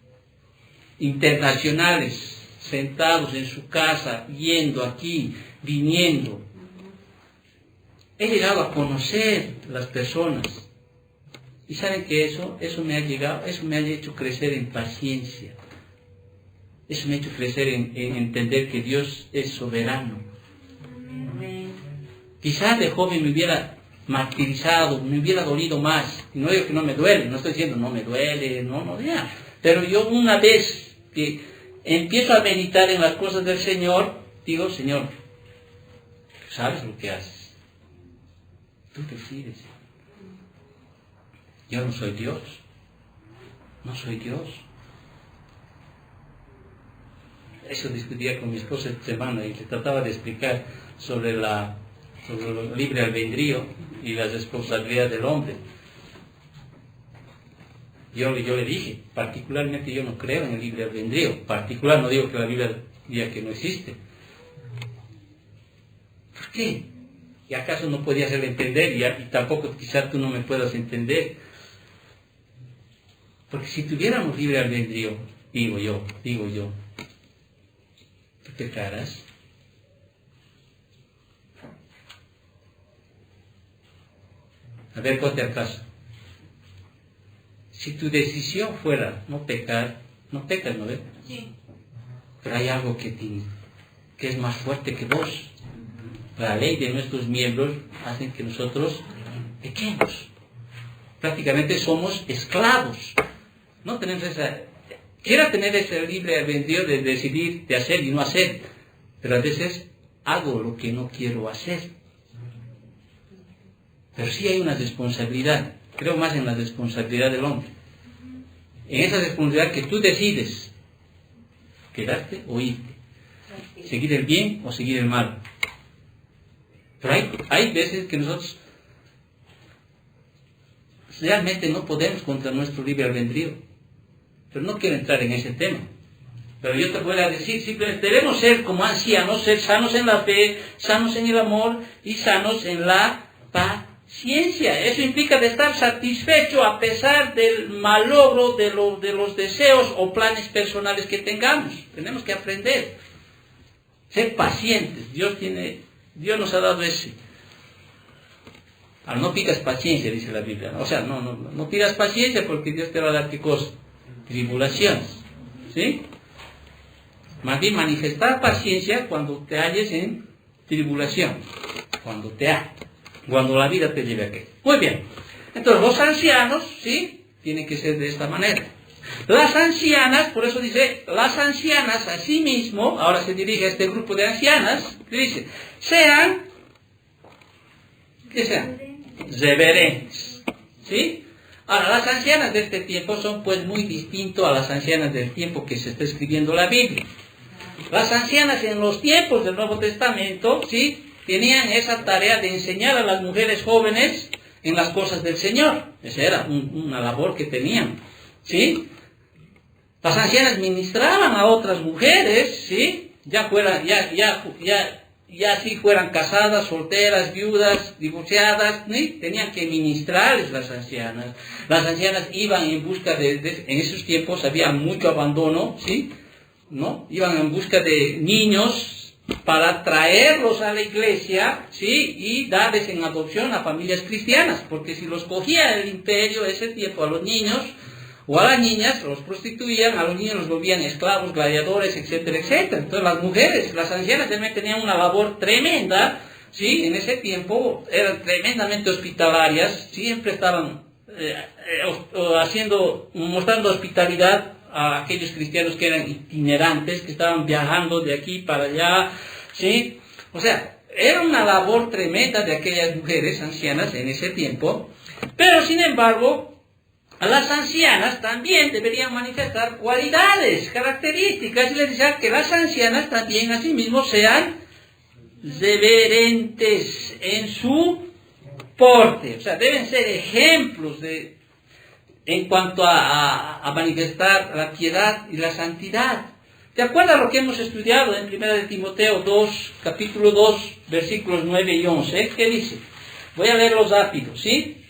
A: internacionales, sentados en su casa, yendo aquí, viniendo. He llegado a conocer las personas. Y saben que eso me ha hecho crecer en paciencia. Eso me ha hecho crecer en entender que Dios es soberano.
B: Amén.
A: Quizás de joven me hubiera martirizado, me hubiera dolido más. Y no digo que no me duele, no estoy diciendo no me duele, no, ya. Pero yo una vez que empiezo a meditar en las cosas del Señor, digo, Señor, tú sabes lo que haces. Tú decides. Yo no soy Dios. No soy Dios. Eso discutía con mi esposa esta semana y le trataba de explicar sobre la sobre el libre albedrío y las responsabilidades del hombre. Yo le dije, particularmente yo no creo en el libre albedrío. Particular, no digo que la Biblia diga que no existe. ¿Por qué? ¿Y acaso no podía hacerle entender? Y tampoco quizás tú no me puedas entender. Porque si tuviéramos libre albedrío, digo yo, ¿tú pecarás? A ver, ponte al caso. Si tu decisión fuera no pecar, no pecas, ¿no ves?
B: Sí.
A: Pero hay algo que es más fuerte que vos. La ley de nuestros miembros hace que nosotros pequemos. Prácticamente somos esclavos. No tenemos quiero tener ese libre albedrío de decidir, de hacer y no hacer. Pero a veces hago lo que no quiero hacer. Pero sí hay una responsabilidad. Creo más en la responsabilidad del hombre. En esa responsabilidad que tú decides quedarte o irte. Seguir el bien o seguir el mal. Pero hay veces que nosotros realmente no podemos contra nuestro libre albedrío. Pero no quiero entrar en ese tema. Pero yo te voy a decir, simplemente debemos ser como ancianos, ser sanos en la fe, sanos en el amor y sanos en la paciencia. Eso implica de estar satisfecho a pesar del malogro de los deseos o planes personales que tengamos. Tenemos que aprender. Ser pacientes. Dios nos ha dado ese. No pidas paciencia, dice la Biblia. O sea, no pidas paciencia porque Dios te va a dar ¿qué cosa? Tribulaciones. ¿Sí? Más bien manifestar paciencia cuando te halles en tribulación. Cuando la vida te lleve a qué. Muy bien. Entonces los ancianos, ¿sí? Tienen que ser de esta manera. Las ancianas, por eso dice, las ancianas a sí mismo, ahora se dirige a este grupo de ancianas, que dice, ¿qué sean? Reverentes. ¿Sí? Ahora, las ancianas de este tiempo son pues muy distintos a las ancianas del tiempo que se está escribiendo la Biblia. Las ancianas en los tiempos del Nuevo Testamento, ¿sí? Tenían esa tarea de enseñar a las mujeres jóvenes en las cosas del Señor. Esa era una labor que tenían, ¿sí? Las ancianas ministraban a otras mujeres, ¿sí? Ya si fueran casadas, solteras, viudas, divorciadas, ¿sí? Tenían que ministrarles las ancianas. Las ancianas iban en busca en esos tiempos había mucho abandono, ¿sí? ¿No? Iban en busca de niños para traerlos a la iglesia, ¿sí? Y darles en adopción a familias cristianas, porque si los cogía el imperio ese tiempo a los niños o a las niñas, los prostituían, a los niños los volvían esclavos, gladiadores, etcétera, etcétera. Entonces las mujeres, las ancianas también tenían una labor tremenda, ¿sí? En ese tiempo eran tremendamente hospitalarias, siempre estaban mostrando hospitalidad a aquellos cristianos que eran itinerantes, que estaban viajando de aquí para allá, ¿sí? O sea, era una labor tremenda de aquellas mujeres ancianas en ese tiempo, pero sin embargo, a las ancianas también deberían manifestar cualidades, características, y les decía que las ancianas también asimismo sean reverentes en su porte, o sea, deben ser ejemplos en cuanto a manifestar la piedad y la santidad. ¿Te acuerdas lo que hemos estudiado en 1 de Timoteo 2, capítulo 2, versículos 9 y 11? ¿Qué dice? Voy a leerlos rápido, ¿sí?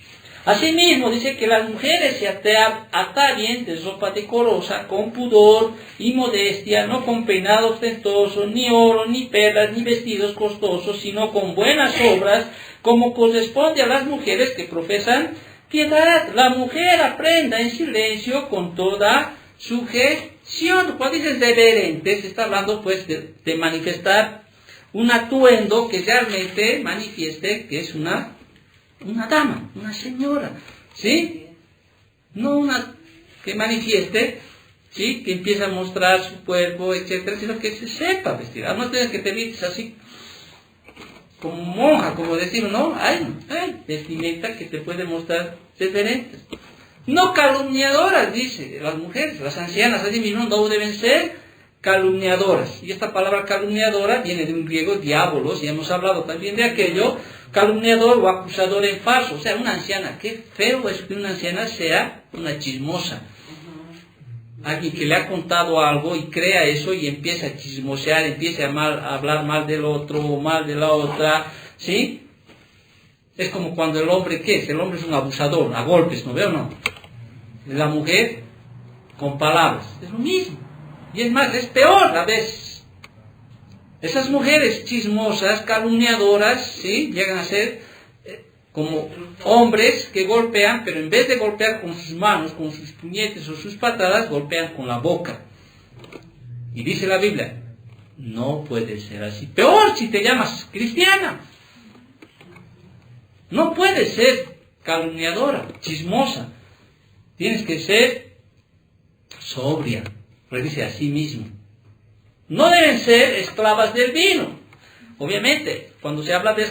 A: Asimismo, dice que las mujeres se atallen de ropa decorosa, con pudor y modestia, no con peinado ostentoso, ni oro, ni perlas, ni vestidos costosos, sino con buenas obras, como corresponde a las mujeres que profesan piedad. La mujer aprenda en silencio con toda sujeción. Cuando dice reverente, se está hablando pues de manifestar un atuendo que realmente manifieste que es una dama, una señora, ¿sí? No una que manifieste, ¿sí? Que empieza a mostrar su cuerpo, etcétera, sino que se sepa vestir. No tienes que te vistes así como monja, como decir, no, hay vestimenta que te puede mostrar diferentes. No calumniadoras, dice, las mujeres, las ancianas así mismo no deben ser calumniadoras. Y esta palabra calumniadora viene de un griego diabolos, y hemos hablado también de aquello, calumniador o acusador en falso. O sea, una anciana, qué feo es que una anciana sea una chismosa. Alguien que le ha contado algo y crea eso y empieza a chismosear, empieza a hablar mal del otro o mal de la otra, ¿sí? Es como cuando el hombre, ¿qué es? El hombre es un abusador, a golpes, ¿no veo? No. La mujer, con palabras. Es lo mismo. Y es más, es peor a veces. Esas mujeres chismosas, calumniadoras, ¿sí? Llegan a ser como hombres que golpean, pero en vez de golpear con sus manos, con sus puñetes o sus patadas, golpean con la boca. Y dice la Biblia, no puede ser así. Peor si te llamas cristiana. No puedes ser calumniadora, chismosa. Tienes que ser sobria, dice a sí mismo. No deben ser esclavas del vino. Obviamente, cuando se habla de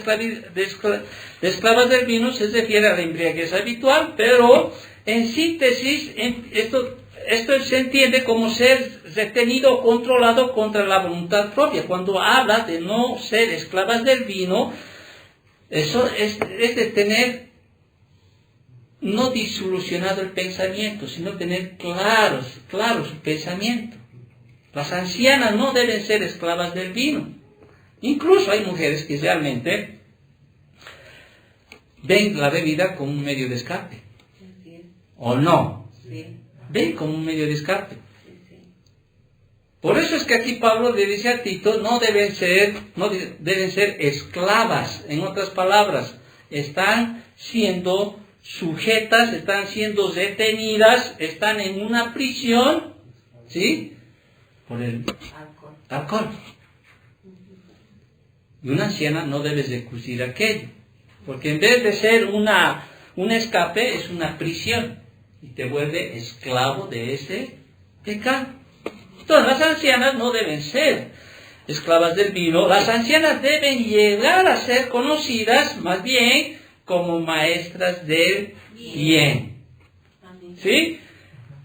A: esclavas del vino, se refiere a la embriaguez habitual, pero en síntesis, esto se entiende como ser retenido o controlado contra la voluntad propia. Cuando habla de no ser esclavas del vino, eso es de tener no disolucionado el pensamiento, sino tener claro su pensamiento. Las ancianas no deben ser esclavas del vino. Incluso hay mujeres que realmente ven la bebida como un medio de escape. ¿O no? Ven como un medio de escape. Por eso es que aquí Pablo le dice a Tito, no deben ser esclavas. En otras palabras, están siendo sujetas, están siendo detenidas, están en una prisión, ¿sí? Por el alcohol. Y una anciana no debe recurrir a aquello, porque en vez de ser un escape, es una prisión, y te vuelve esclavo de ese pecado. Entonces, las ancianas no deben ser esclavas del vino, las ancianas deben llegar a ser conocidas, más bien, como maestras del bien. ¿Sí?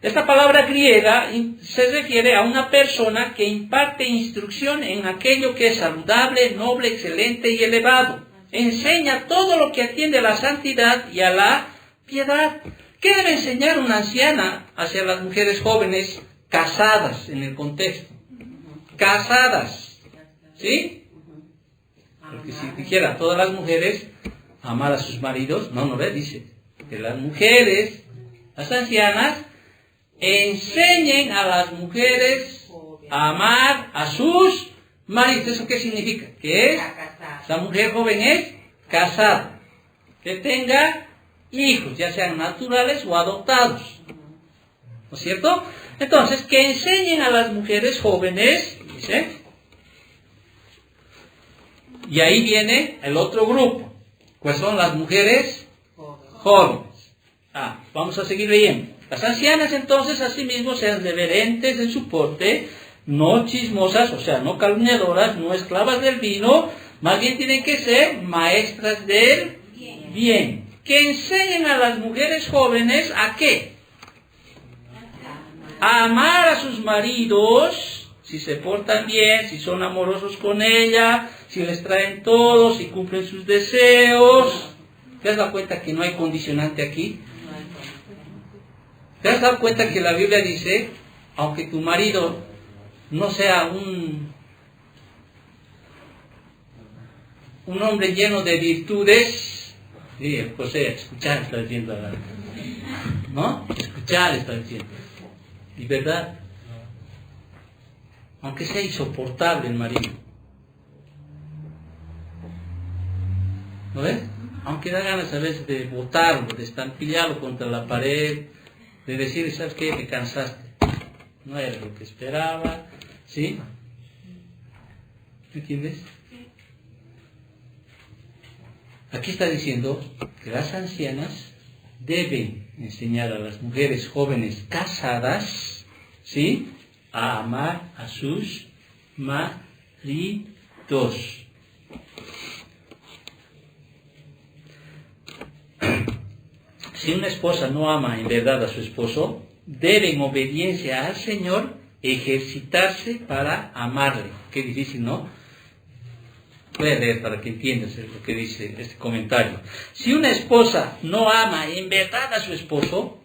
A: Esta palabra griega se refiere a una persona que imparte instrucción en aquello que es saludable, noble, excelente y elevado. Enseña todo lo que atiende a la santidad y a la piedad. ¿Qué debe enseñar una anciana hacia las mujeres jóvenes casadas en el contexto? Casadas. ¿Sí? Porque si dijera todas las mujeres amar a sus maridos, no ve, dice que las mujeres, las ancianas, enseñen a las mujeres a amar a sus maridos. ¿Eso qué significa? Que la mujer joven es casada, que tenga hijos, ya sean naturales o adoptados, ¿no es cierto? Entonces, que enseñen a las mujeres jóvenes, dice, y ahí viene el otro grupo, pues son las mujeres jóvenes. Vamos a seguir leyendo. Las ancianas entonces asimismo sean reverentes en su porte, no chismosas, o sea, no calumniadoras, no esclavas del vino, más bien tienen que ser maestras del bien. Que enseñen a las mujeres jóvenes ¿a qué? A amar a sus maridos, si se portan bien, si son amorosos con ella, si les traen todo, si cumplen sus deseos. ¿Te has dado cuenta que no hay condicionante aquí? ¿Te has dado cuenta que la Biblia dice, aunque tu marido no sea un hombre lleno de virtudes, sí, José, escuchar está diciendo, ¿no? Escuchar está diciendo. ¿Y verdad? Aunque sea insoportable el marido. ¿No ves? Aunque da ganas a veces de botarlo, de estampillarlo contra la pared, de decir, ¿sabes qué? Me cansaste. No era lo que esperaba. ¿Sí? ¿Me entiendes? Aquí está diciendo que las ancianas deben enseñar a las mujeres jóvenes casadas, ¿sí?, a amar a sus maridos. Si una esposa no ama en verdad a su esposo, debe en obediencia al Señor ejercitarse para amarle. Qué difícil, ¿no? Voy a leer para que entiendas lo que dice este comentario. Si una esposa no ama en verdad a su esposo,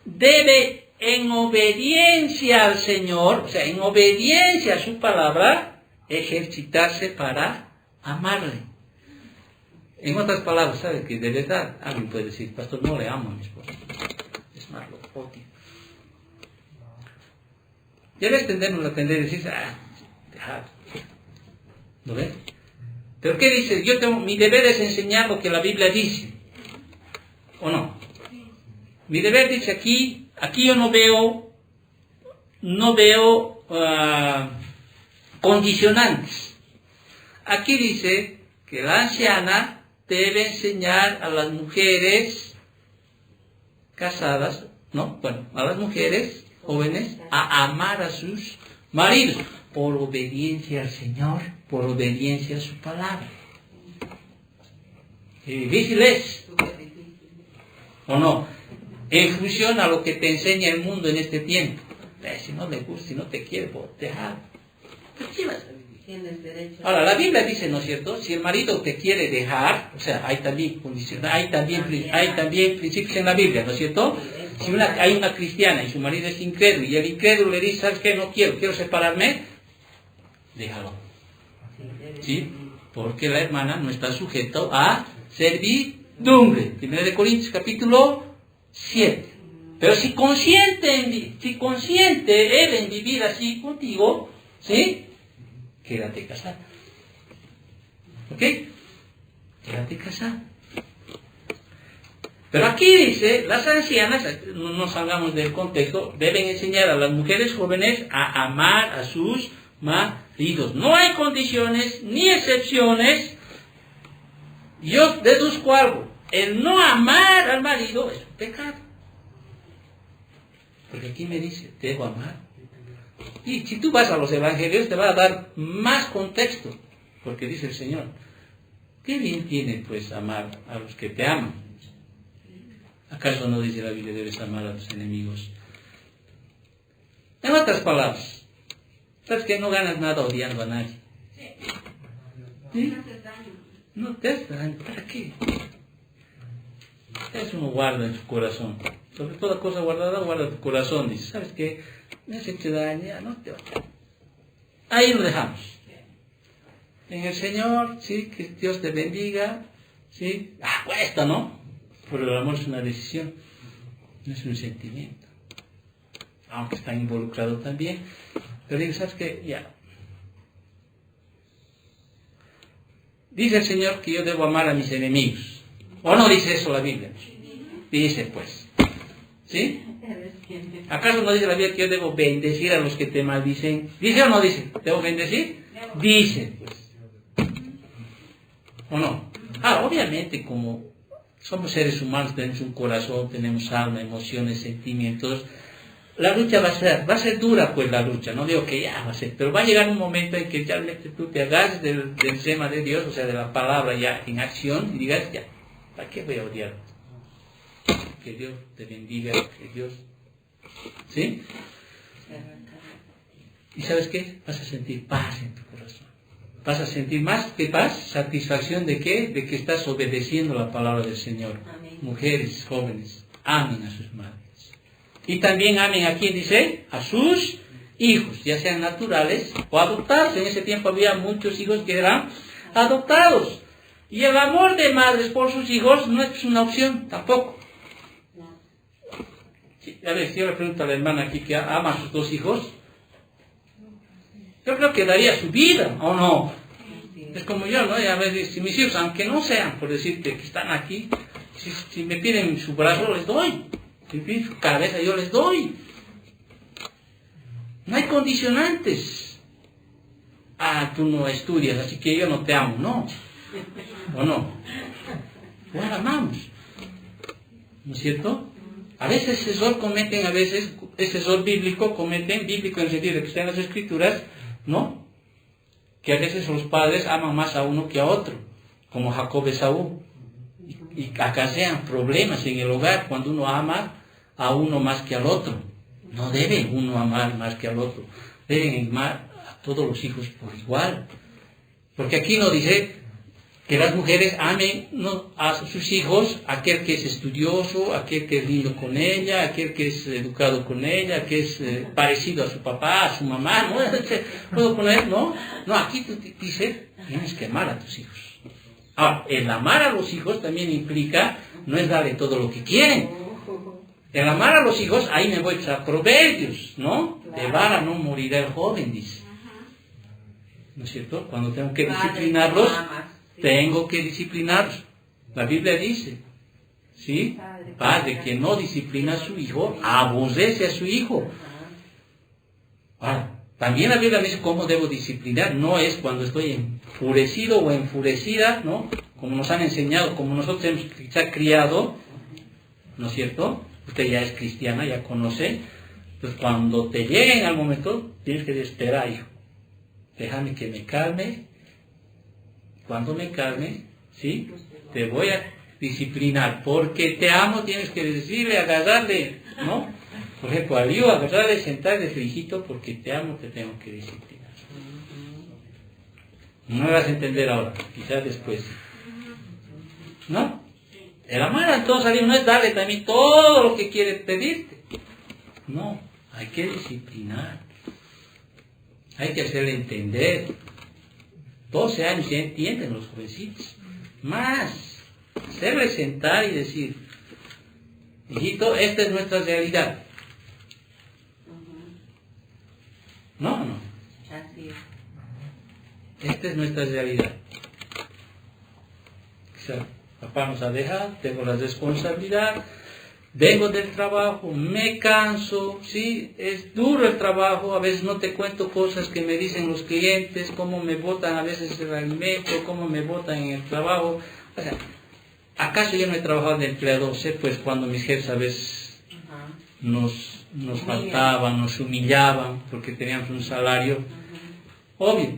A: debe en obediencia al Señor, o sea, en obediencia a su palabra, ejercitarse para amarle. En otras palabras, ¿sabes que de verdad alguien puede decir, pastor, no le amo a mi esposo? Es más, lo odio. Debes tendernos a tender y decir, dejad. ¿Lo ves? Pero ¿qué dice? Mi deber es enseñar lo que la Biblia dice. ¿O no? Mi deber dice aquí yo no veo condicionantes. Aquí dice que la anciana debe enseñar a las mujeres casadas, a las mujeres jóvenes a amar a sus maridos por obediencia al Señor, por obediencia a su palabra. Qué difícil es, ¿o no? En función a lo que te enseña el mundo en este tiempo. Si no le gusta, si no te quiere, pues dejar. Ahora, la Biblia dice, ¿no es cierto? Si el marido te quiere dejar, o sea, hay también condiciones, hay también principios en la Biblia, ¿no es cierto? Si hay una cristiana y su marido es incrédulo y el incrédulo le dice, ¿sabes qué? No quiero separarme, déjalo. ¿Sí? Porque la hermana no está sujeta a servidumbre. 1 Corintios capítulo 7. Pero si consiente él en vivir así contigo, ¿sí? Quédate casado. ¿Ok? Quédate casado. Pero aquí dice, las ancianas, no nos salgamos del contexto, deben enseñar a las mujeres jóvenes a amar a sus maridos. No hay condiciones ni excepciones. Yo deduzco algo. El no amar al marido es un pecado. Porque aquí me dice, debo amar. Y si tú vas a los evangelios te va a dar más contexto. Porque dice el Señor, ¿qué bien tiene pues amar a los que te aman? ¿Acaso no dice la Biblia, debes amar a tus enemigos? En otras palabras, ¿sabes que no ganas nada odiando a nadie? ¿Sí? No te haces daño. ¿Para qué? Eso uno guarda en su corazón. Sobre toda cosa guardada, guarda tu corazón. Dice, ¿sabes qué? Me has hecho daño, ya no te odio. Ahí lo dejamos. En el Señor, sí, que Dios te bendiga, sí. Cuesta, ¿no? Pero el amor es una decisión, no es un sentimiento. Aunque está involucrado también. Pero digo, ¿sabes qué? Ya. Dice el Señor que yo debo amar a mis enemigos. ¿O no dice eso la Biblia? Dice pues. ¿Sí? ¿Acaso no dice la Biblia que yo debo bendecir a los que te maldicen? ¿Dice o no dice? ¿Debo bendecir? Dice pues. ¿O no? Obviamente como somos seres humanos, tenemos un corazón, tenemos alma, emociones, sentimientos. La lucha va a ser dura pues la lucha, no digo que ya va a ser, pero va a llegar un momento en que realmente tú te agarres del tema de Dios, o sea de la palabra ya en acción y digas ya, ¿para qué voy a odiar? Que Dios te bendiga, que Dios... ¿Sí? ¿Y sabes qué? Vas a sentir paz en tu corazón. Vas a sentir más que paz, satisfacción de qué? De que estás obedeciendo la palabra del Señor. Amén. Mujeres, jóvenes, amen a sus madres. Y también amen a quién dice, a sus hijos, ya sean naturales o adoptados. En ese tiempo había muchos hijos que eran adoptados. Y el amor de madres por sus hijos no es una opción tampoco. A ver, si yo le pregunto a la hermana aquí que ama a sus dos hijos, yo creo que daría su vida, ¿o no? Es como yo, ¿no? Y a veces, si mis hijos, aunque no sean, por decirte, que están aquí, si me piden su brazo, les doy. Si me piden su cabeza, yo les doy. No hay condicionantes. Tú no estudias, así que yo no te amo, no. ¿O no? Pues amamos. ¿No es cierto? A veces ese error bíblico en el sentido de que está en las Escrituras, ¿no? Que a veces los padres aman más a uno que a otro, como Jacob y Esaú. Y acarrean problemas en el hogar cuando uno ama a uno más que al otro. No debe uno amar más que al otro. Deben amar a todos los hijos por igual. Porque aquí no dice que las mujeres amen, ¿no?, a sus hijos, aquel que es estudioso, aquel que es lindo con ella, aquel que es educado con ella, que es parecido a su papá, a su mamá, ¿no? ¿Puedo poner? No, aquí dice, tienes que amar a tus hijos. Ahora, el amar a los hijos también implica, no es darle todo lo que quieren. El amar a los hijos, ahí me voy a Proverbios, ¿no? De vara no morirá el joven, dice. ¿No es cierto? Cuando tengo que disciplinarlos, tengo que disciplinarlos. La Biblia dice, ¿sí? Padre que no disciplina a su hijo, aborrece a su hijo. Ahora, también la Biblia me dice cómo debo disciplinar. No es cuando estoy enfurecido o enfurecida, ¿no? Como nos han enseñado, como nosotros hemos quizá criado, ¿no es cierto? Usted ya es cristiana, ya conoce. Entonces, cuando te lleguen al momento, tienes que esperar, hijo. Déjame que me calme. Cuando me calme, ¿sí?, te voy a disciplinar. Porque te amo, tienes que decirle, agarrarle, ¿no? Por ejemplo, al hijo, agarrarle, sentarle, hijito, porque te amo, te tengo que disciplinar. No me vas a entender ahora, quizás después. ¿No? El amar a todos no es darle también todo lo que quiere pedirte. No, hay que disciplinar. Hay que hacerle entender. 12 años ya entienden los jovencitos. Más, hacerle sentar y decir, hijito, esta es nuestra realidad. No.
B: Así es.
A: Esta es nuestra realidad. O sea, papá nos ha dejado, tengo la responsabilidad, vengo del trabajo, me canso, ¿sí? Es duro el trabajo, a veces no te cuento cosas que me dicen los clientes, cómo me botan a veces el alimento, cómo me botan en el trabajo. O sea, ¿acaso yo no he trabajado de empleado? Sé, pues cuando mis jefes a veces nos faltaban, nos humillaban porque teníamos un salario. Obvio,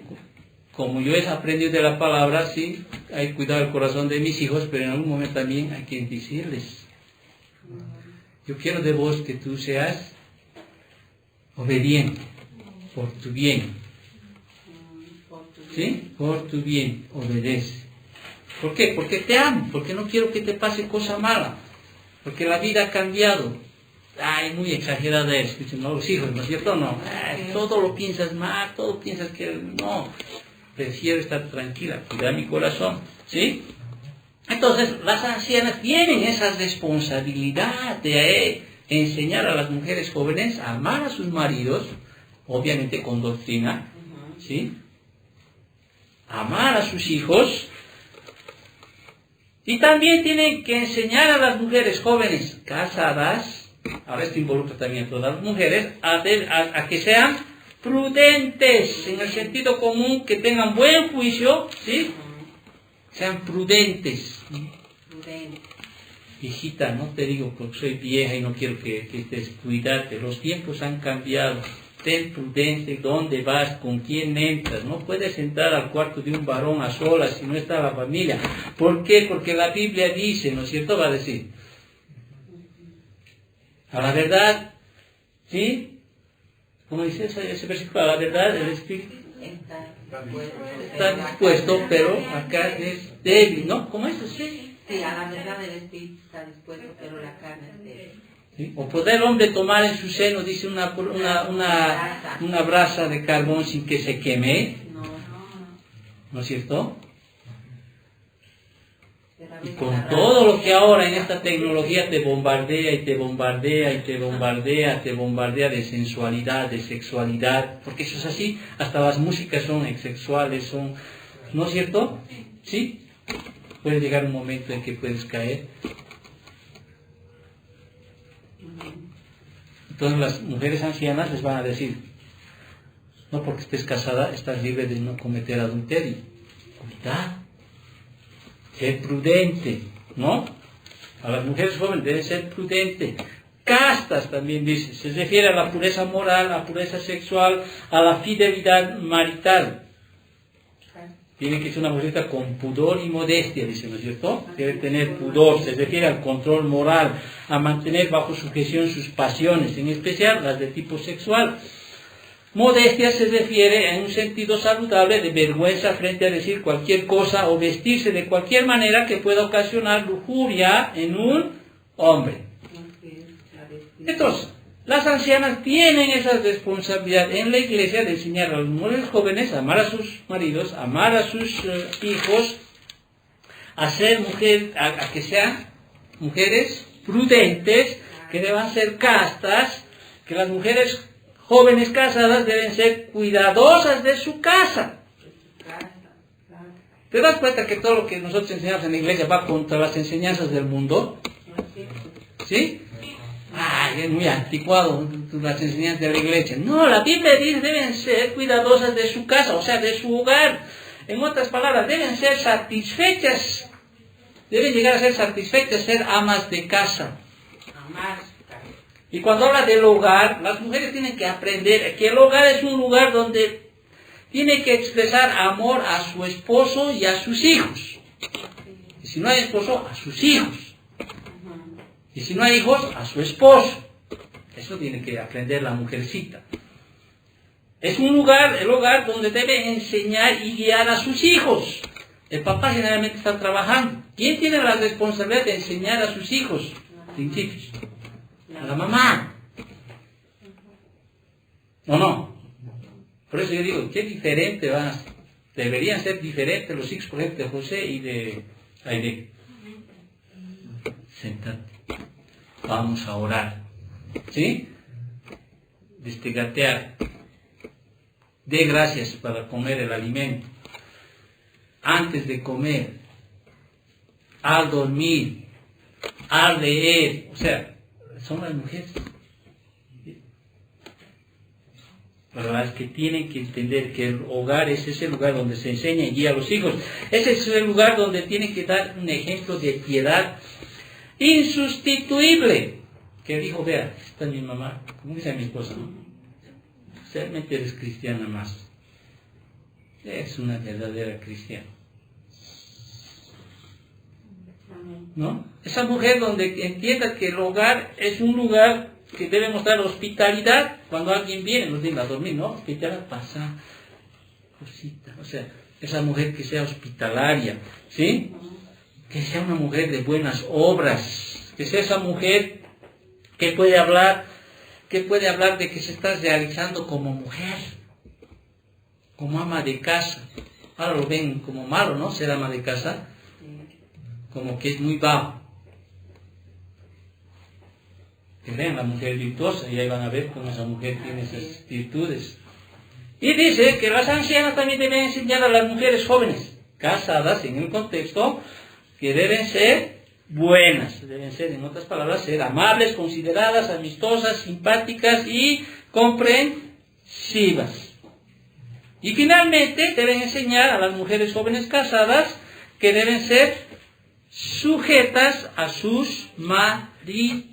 A: como yo he aprendido de la palabra, sí, hay que cuidar el corazón de mis hijos, pero en algún momento también hay que decirles, yo quiero de vos que tú seas obediente, por tu bien. ¿Sí? Por tu bien, obedece. ¿Por qué? Porque te amo, porque no quiero que te pase cosa mala, porque la vida ha cambiado. Ay, muy exagerada es, escuchen, ¿no? Los hijos, ¿no es cierto? No, todo lo piensas mal, todo piensas que no. Prefiero estar tranquila, cuidar mi corazón, ¿sí? Entonces, las ancianas tienen esa responsabilidad de enseñar a las mujeres jóvenes a amar a sus maridos, obviamente con doctrina, ¿sí? Amar a sus hijos. Y también tienen que enseñar a las mujeres jóvenes casadas, ahora esto involucra también a todas las mujeres, a que sean prudentes, en el sentido común, que tengan buen juicio, ¿sí? Sean prudentes. Hijita, no te digo porque soy vieja y no quiero que estés, cuídate, los tiempos han cambiado. Ten prudente, dónde vas, con quién entras. No puedes entrar al cuarto de un varón a solas si no está la familia. ¿Por qué? Porque la Biblia dice, ¿no es cierto? Va a decir, a la verdad, ¿sí? Como dice ese versículo, a la verdad el espíritu está dispuesto, pero acá es débil, ¿no? ¿Cómo es eso?
B: Sí, a la verdad el espíritu está dispuesto, pero la carne es débil.
A: ¿Sí? O poder el hombre tomar en su seno, dice, una brasa de carbón sin que se queme. ¿No es cierto? Y con todo lo que ahora en esta tecnología te bombardea y te bombardea y te bombardea, te bombardea de sensualidad, de sexualidad, porque eso es así, hasta las músicas son sexuales, son, ¿no es cierto? ¿Sí? Puede llegar un momento en que puedes caer. Entonces las mujeres ancianas les van a decir, no porque estés casada estás libre de no cometer adulterio. Cuidado, ser prudente, ¿no? A las mujeres jóvenes deben ser prudentes. Castas también dice, se refiere a la pureza moral, a la pureza sexual, a la fidelidad marital. Tiene que ser una mujercita con pudor y modestia, dice, ¿no es cierto? Debe tener pudor, se refiere al control moral, a mantener bajo sujeción sus pasiones, en especial las de tipo sexual. Modestia se refiere en un sentido saludable de vergüenza frente a decir cualquier cosa o vestirse de cualquier manera que pueda ocasionar lujuria en un hombre. Entonces, las ancianas tienen esa responsabilidad en la iglesia de enseñar a las mujeres jóvenes a amar a sus maridos, a amar a sus hijos, a ser a que sean mujeres prudentes, que deban ser castas, que las mujeres jóvenes casadas deben ser cuidadosas de su casa. ¿Te das cuenta que todo lo que nosotros enseñamos en la iglesia va contra las enseñanzas del mundo? ¿Sí? Ay, es muy anticuado las enseñanzas de la iglesia. No, la Biblia dice deben ser cuidadosas de su casa, o sea, de su hogar. En otras palabras, deben ser satisfechas, deben llegar a ser satisfechas, ser amas de casa. Y cuando habla del hogar, las mujeres tienen que aprender que el hogar es un lugar donde tiene que expresar amor a su esposo y a sus hijos. Y si no hay esposo, a sus hijos. Y si no hay hijos, a su esposo. Eso tiene que aprender la mujercita. Es un lugar, el hogar, donde debe enseñar y guiar a sus hijos. El papá generalmente está trabajando. ¿Quién tiene la responsabilidad de enseñar a sus hijos? Científicos. A la mamá. ¿O no? Por eso yo digo, qué diferente van a ser. Deberían ser diferentes los hijos, por ejemplo, de José y de Aide. Sentate. Vamos a orar. ¿Sí? Destegatear. Dé gracias para comer el alimento. Antes de comer. Al dormir. Al leer. O sea, son las mujeres. La verdad es que tienen que entender que el hogar es ese lugar donde se enseña y guía a los hijos. Ese es el lugar donde tienen que dar un ejemplo de piedad insustituible. Que dijo, vea, esta es mi mamá, como dice mi esposa, ¿no? Realmente eres cristiana más. Es una verdadera cristiana. ¿No? Esa mujer donde entienda que el hogar es un lugar que debe mostrar hospitalidad. Cuando alguien viene, nos diga a dormir, ¿no? Hospitalidad, pasa cosita. O sea, esa mujer que sea hospitalaria, ¿sí? Que sea una mujer de buenas obras, que sea esa mujer que puede hablar de que se está realizando como mujer, como ama de casa. Ahora lo ven como malo, ¿no? Ser ama de casa, como que es muy bajo. Que vean la mujer virtuosa y ahí van a ver cómo esa mujer tiene esas virtudes. Y dice que las ancianas también deben enseñar a las mujeres jóvenes, casadas en el contexto, que deben ser buenas, deben ser, en otras palabras, ser amables, consideradas, amistosas, simpáticas y comprensivas. Y finalmente deben enseñar a las mujeres jóvenes casadas que deben ser sujetas a sus maridos.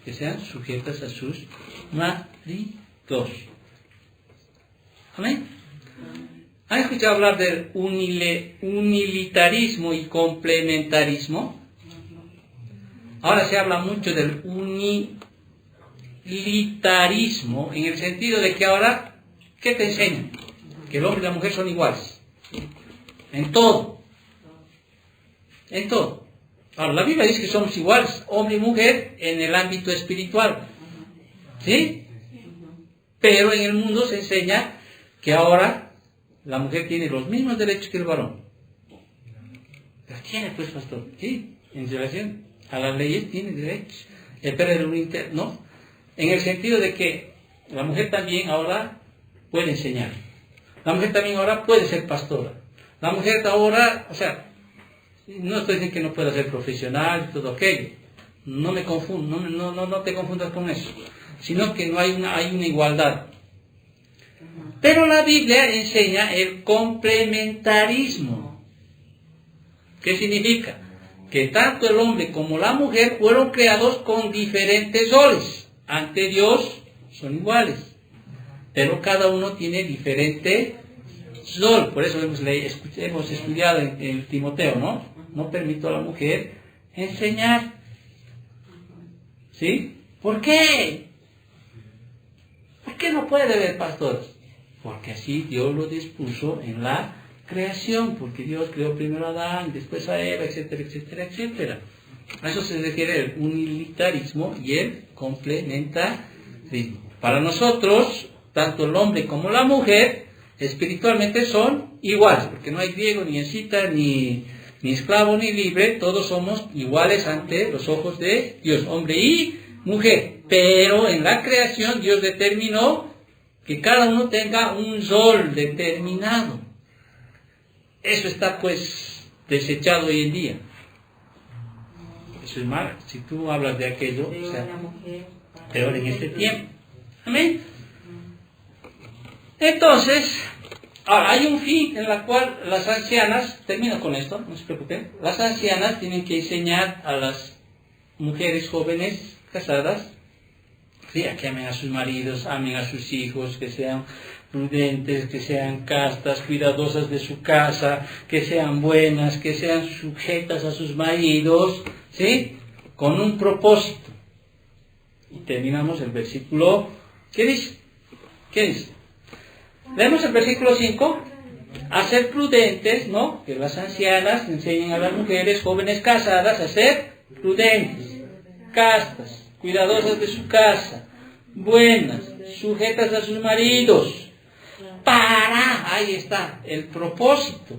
A: Que sean sujetas a sus maridos. Amén. ¿Han escuchado hablar del unilitarismo y complementarismo? Ahora se habla mucho del unilitarismo en el sentido de que ahora, ¿qué te enseñan? Que el hombre y la mujer son iguales. En todo. En todo. Ahora, la Biblia dice que somos iguales, hombre y mujer, en el ámbito espiritual. ¿Sí? Pero en el mundo se enseña que ahora la mujer tiene los mismos derechos que el varón. ¿Los tiene, pues, pastor? Sí, en relación a las leyes tiene derechos. No. En el sentido de que la mujer también ahora puede enseñar. La mujer también ahora puede ser pastora. La mujer ahora, o sea, no estoy diciendo que no pueda ser profesional y todo aquello. No me confundo, no te confundas con eso. Sino que no hay una igualdad. Pero la Biblia enseña el complementarismo. ¿Qué significa? Que tanto el hombre como la mujer fueron creados con diferentes roles. Ante Dios son iguales. Pero cada uno tiene diferente Zol, por eso hemos estudiado en Timoteo, ¿no? No permito a la mujer enseñar. ¿Sí? ¿Por qué? ¿Por qué no puede ver, pastor? Porque así Dios lo dispuso en la creación, porque Dios creó primero a Adán, después a Eva, etcétera, etcétera, etcétera. A eso se refiere el unitarismo y el complementarismo. Para nosotros, tanto el hombre como la mujer, espiritualmente son iguales, porque no hay griego, ni escita, ni esclavo, ni libre, todos somos iguales ante los ojos de Dios, hombre y mujer. Pero en la creación Dios determinó que cada uno tenga un rol determinado. Eso está pues desechado hoy en día. Eso es malo. Si tú hablas de aquello, o sea, peor en este tiempo. Amén. Entonces, ahora hay un fin en el cual las ancianas, termino con esto, no se preocupen, las ancianas tienen que enseñar a las mujeres jóvenes casadas, ¿sí?, a que amen a sus maridos, amen a sus hijos, que sean prudentes, que sean castas, cuidadosas de su casa, que sean buenas, que sean sujetas a sus maridos, ¿sí?, con un propósito. Y terminamos el versículo, ¿qué dice? ¿Qué dice? Leemos el versículo 5. A ser prudentes, ¿no? Que las ancianas enseñen a las mujeres jóvenes casadas a ser prudentes, castas, cuidadosas de su casa, buenas, sujetas a sus maridos. Ahí está, el propósito.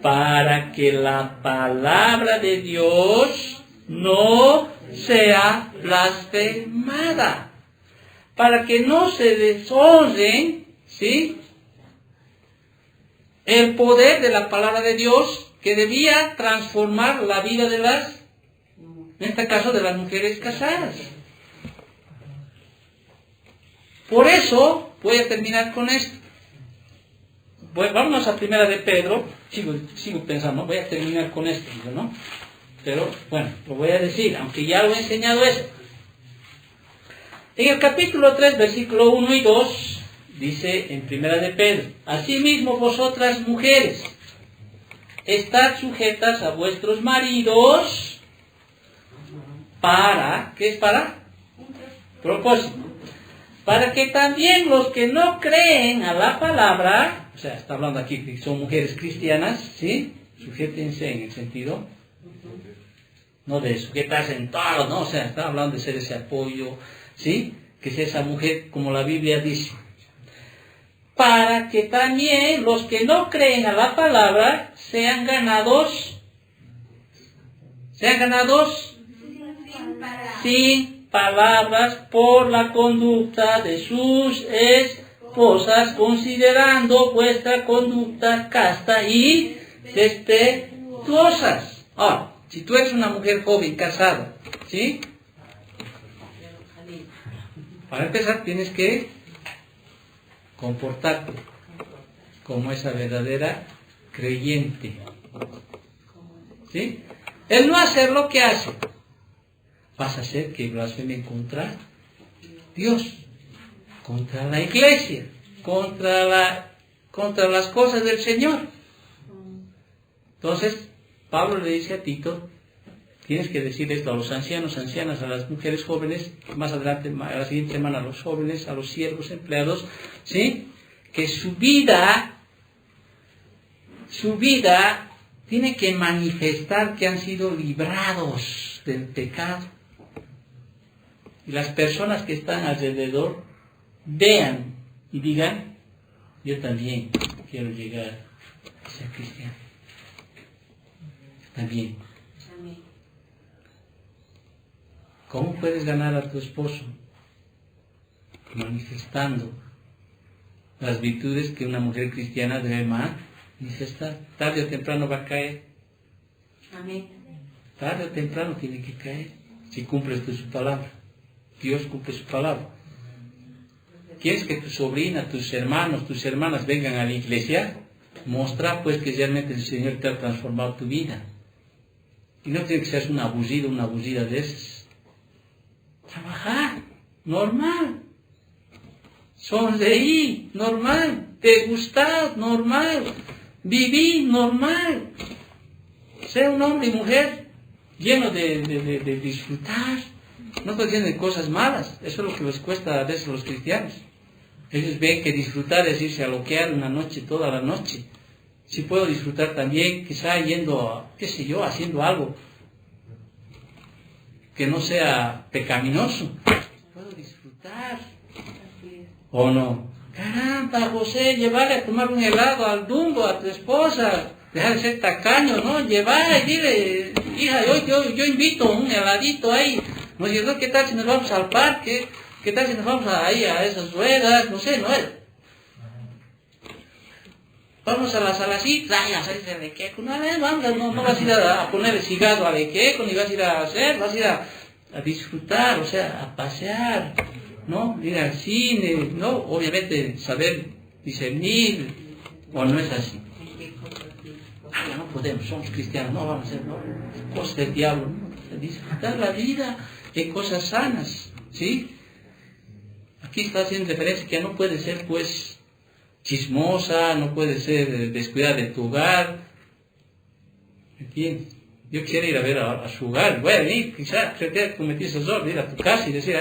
A: Para que la palabra de Dios no sea blasfemada. Para que no se deshonren, ¿sí?, el poder de la palabra de Dios que debía transformar la vida de las, en este caso, de las mujeres casadas. Por eso, voy a terminar con esto. Vámonos a primera de Pedro. Sigo pensando, voy a terminar con esto, ¿no? Pero, bueno, lo voy a decir, aunque ya lo he enseñado esto. En el capítulo 3, versículo 1 y 2, dice en primera de Pedro: asimismo vosotras mujeres, estad sujetas a vuestros maridos para, ¿qué es para? Propósito. Para que también los que no creen a la palabra, o sea, está hablando aquí que son mujeres cristianas, ¿sí?, sujétense en el sentido, no de sujetarse en todo, no, o sea, está hablando de ser ese apoyo, ¿sí?, que sea esa mujer como la Biblia dice. Para que también los que no creen a la palabra sean ganados sin palabras por la conducta de sus esposas, considerando vuestra conducta casta y respetuosas. Ahora, si tú eres una mujer joven casada, ¿sí?, para empezar tienes que comportarte como esa verdadera creyente, ¿sí? El no hacer lo que hace, vas a hacer que blasfemen contra Dios, contra la iglesia, contra las cosas del Señor. Entonces, Pablo le dice a Tito, tienes que decir esto a los ancianos, ancianas, a las mujeres jóvenes, más adelante, a la siguiente semana, a los jóvenes, a los siervos, empleados, ¿sí?, que su vida tiene que manifestar que han sido librados del pecado. Y las personas que están alrededor vean y digan: yo también quiero llegar a ser cristiano. También. ¿Cómo puedes ganar a tu esposo? Manifestando las virtudes que una mujer cristiana debe manifestar. Tarde o temprano va a caer.
B: Amén.
A: Tarde o temprano tiene que caer, si cumples tú su palabra. Dios cumple su palabra. ¿Quieres que tu sobrina, tus hermanos, tus hermanas vengan a la iglesia? Mostra pues que realmente el Señor te ha transformado tu vida. Y no tiene que ser una abusida de esas. Trabajar, normal. Sonreír, normal. degustad normal, vivid normal. Ser un hombre y mujer lleno de disfrutar. No estoy diciendo de cosas malas, eso es lo que les cuesta a veces a los cristianos. Ellos ven que disfrutar es irse a loquear una noche, toda la noche. Si puedo disfrutar también, quizá yendo a, qué sé yo, haciendo algo que no sea pecaminoso. Puedo disfrutar. ¿O no? Caramba, José, llevarle a tomar un helado al Dumbo, a tu esposa. Dejar de ser tacaño, ¿no? Llevar y dile, hija, yo invito un heladito ahí. No sé, ¿qué tal si nos vamos al parque? ¿Qué tal si nos vamos ahí a esas ruedas? No sé, ¿no? Vamos a la salacita, ay, a salir de Alequeco. No, no vas a ir a poner el cigarro a Alequeco, ni vas a ir a hacer, vas a ir a disfrutar, o sea, a pasear, ¿no? Ir al cine, ¿no? Obviamente saber discernir, o no es así. Ah, no podemos, somos cristianos, no vamos a hacer, no, cosas del diablo, ¿no? Disfrutar la vida en cosas sanas, ¿sí? Aquí está haciendo referencia que no puede ser, pues, chismosa, no puede ser descuidar de tu hogar, ¿entiendes? Yo quiero ir a ver a su hogar, voy a venir, quizás cometí ese error de ir a tu casa y decir,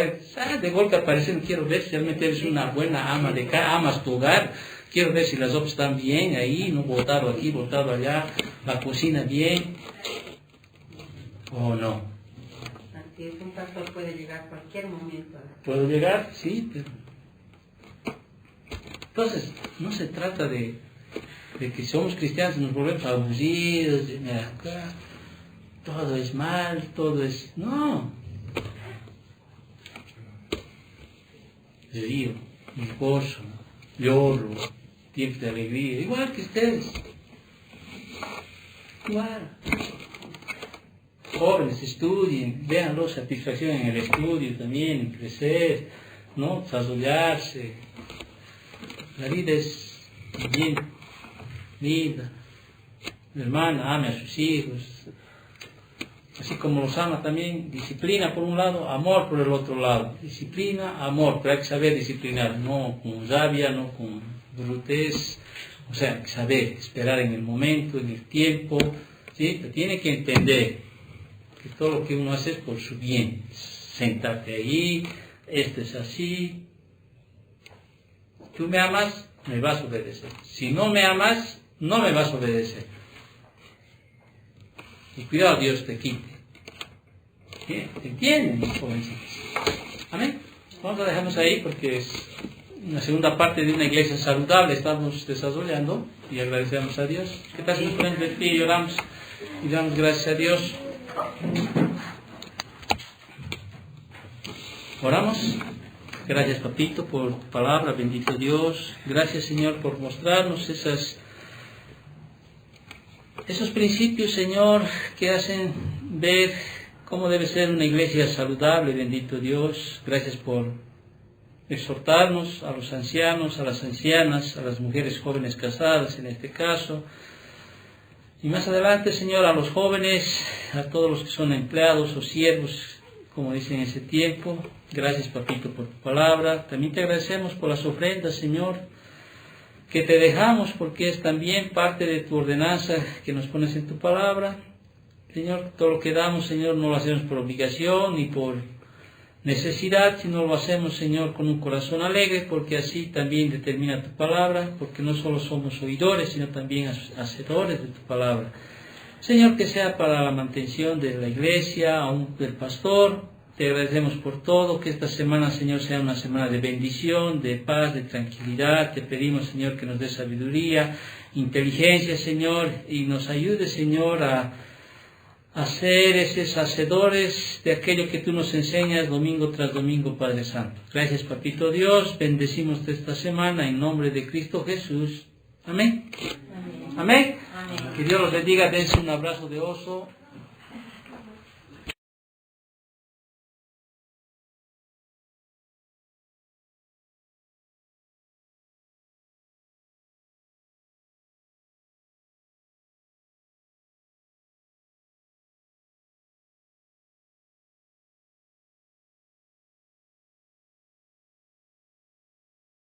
A: de golpe aparecer, quiero ver si realmente eres una buena ama de casa, amas tu hogar, quiero ver si las obras están bien ahí, no botado aquí, botado allá, la cocina bien, o no.
B: Así es, un pastor puede llegar a cualquier momento.
A: ¿Puedo llegar? Sí, pero... Entonces, no se trata de que somos cristianos y nos volvemos aburridos, de mira, acá, todo es mal, todo es... No. Río, me gozo, lloro, tiempo de alegría, igual que ustedes. Igual. Jóvenes, estudien, véanlo, satisfacción en el estudio también, en crecer, ¿no? Desarrollarse. La vida es bien linda. Mi hermana ame a sus hijos. Así como los ama también, disciplina por un lado, amor por el otro lado. Disciplina, amor, pero hay que saber disciplinar, no con rabia, no con brutez. O sea, hay que saber esperar en el momento, en el tiempo, ¿sí? Pero tiene que entender que todo lo que uno hace es por su bien. Sentarte ahí, esto es así. Tú me amas, me vas a obedecer. Si no me amas, no me vas a obedecer. Y cuidado, Dios te quite. ¿Te entienden, mis jovencitos? Amén. Vamos a dejarnos ahí porque es una segunda parte de una iglesia saludable. Estamos desarrollando y agradecemos a Dios. ¿Qué tal si nos ponemos de pie y oramos? Y damos gracias a Dios. Oramos. Gracias, papito, por tu palabra, bendito Dios. Gracias, Señor, por mostrarnos esos principios, Señor, que hacen ver cómo debe ser una iglesia saludable, bendito Dios. Gracias por exhortarnos a los ancianos, a las ancianas, a las mujeres jóvenes casadas, en este caso. Y más adelante, Señor, a los jóvenes, a todos los que son empleados o siervos, como dicen en ese tiempo. Gracias, papito, por tu palabra. También te agradecemos por las ofrendas, Señor, que te dejamos porque es también parte de tu ordenanza que nos pones en tu palabra. Señor, todo lo que damos, Señor, no lo hacemos por obligación ni por necesidad, sino lo hacemos, Señor, con un corazón alegre, porque así también determina tu palabra, porque no solo somos oidores, sino también hacedores de tu palabra. Señor, que sea para la mantención de la iglesia, aún del pastor. Te agradecemos por todo, que esta semana, Señor, sea una semana de bendición, de paz, de tranquilidad. Te pedimos, Señor, que nos dé sabiduría, inteligencia, Señor, y nos ayude, Señor, a ser esos hacedores de aquello que tú nos enseñas domingo tras domingo, Padre Santo. Gracias, Papito Dios, bendecimos esta semana en nombre de Cristo Jesús. Amén. Amén. Amén. Que Dios los bendiga, dense un abrazo de oso.